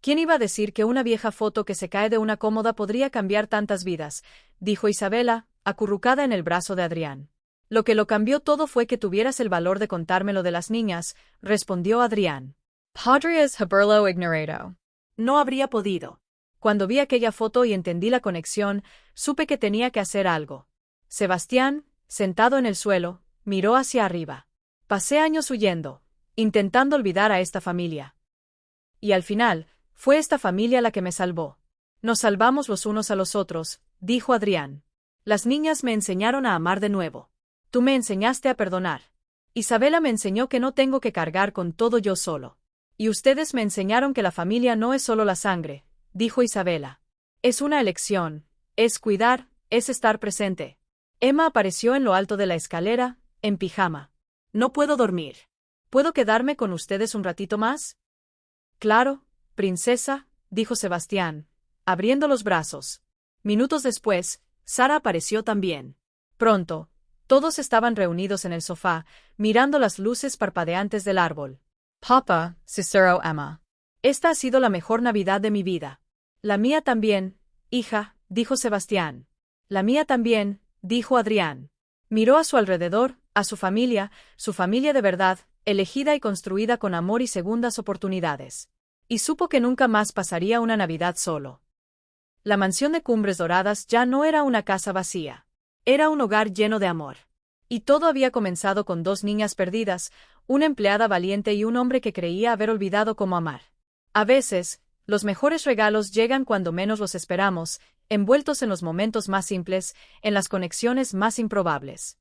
¿Quién iba a decir que una vieja foto que se cae de una cómoda podría cambiar tantas vidas?, dijo Isabela, acurrucada en el brazo de Adrián. Lo que lo cambió todo fue que tuvieras el valor de contármelo de las niñas, respondió Adrián. Podrías haberlo ignorado. No habría podido. Cuando vi aquella foto y entendí la conexión, supe que tenía que hacer algo. Sebastián, sentado en el suelo, miró hacia arriba. Pasé años huyendo, intentando olvidar a esta familia. Y al final, fue esta familia la que me salvó. Nos salvamos los unos a los otros, dijo Adrián. Las niñas me enseñaron a amar de nuevo. Tú me enseñaste a perdonar. Isabela me enseñó que no tengo que cargar con todo yo solo. Y ustedes me enseñaron que la familia no es solo la sangre, dijo Isabela. Es una elección, es cuidar, es estar presente. Emma apareció en lo alto de la escalera, en pijama. No puedo dormir. ¿Puedo quedarme con ustedes un ratito más? Claro, princesa, dijo Sebastián, abriendo los brazos. Minutos después, Sara apareció también. Pronto, todos estaban reunidos en el sofá, mirando las luces parpadeantes del árbol. Papa, susurró Emma. Esta ha sido la mejor Navidad de mi vida. La mía también, hija, dijo Sebastián. La mía también, dijo Adrián. Miró a su alrededor, a su familia de verdad, elegida y construida con amor y segundas oportunidades. Y supo que nunca más pasaría una Navidad solo. La mansión de Cumbres Doradas ya no era una casa vacía. Era un hogar lleno de amor. Y todo había comenzado con 2 niñas perdidas, una empleada valiente y un hombre que creía haber olvidado cómo amar. A veces, los mejores regalos llegan cuando menos los esperamos, envueltos en los momentos más simples, en las conexiones más improbables.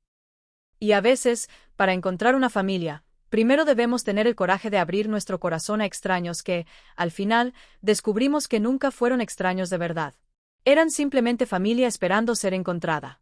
Y a veces, para encontrar una familia, primero debemos tener el coraje de abrir nuestro corazón a extraños que, al final, descubrimos que nunca fueron extraños de verdad. Eran simplemente familia esperando ser encontrada.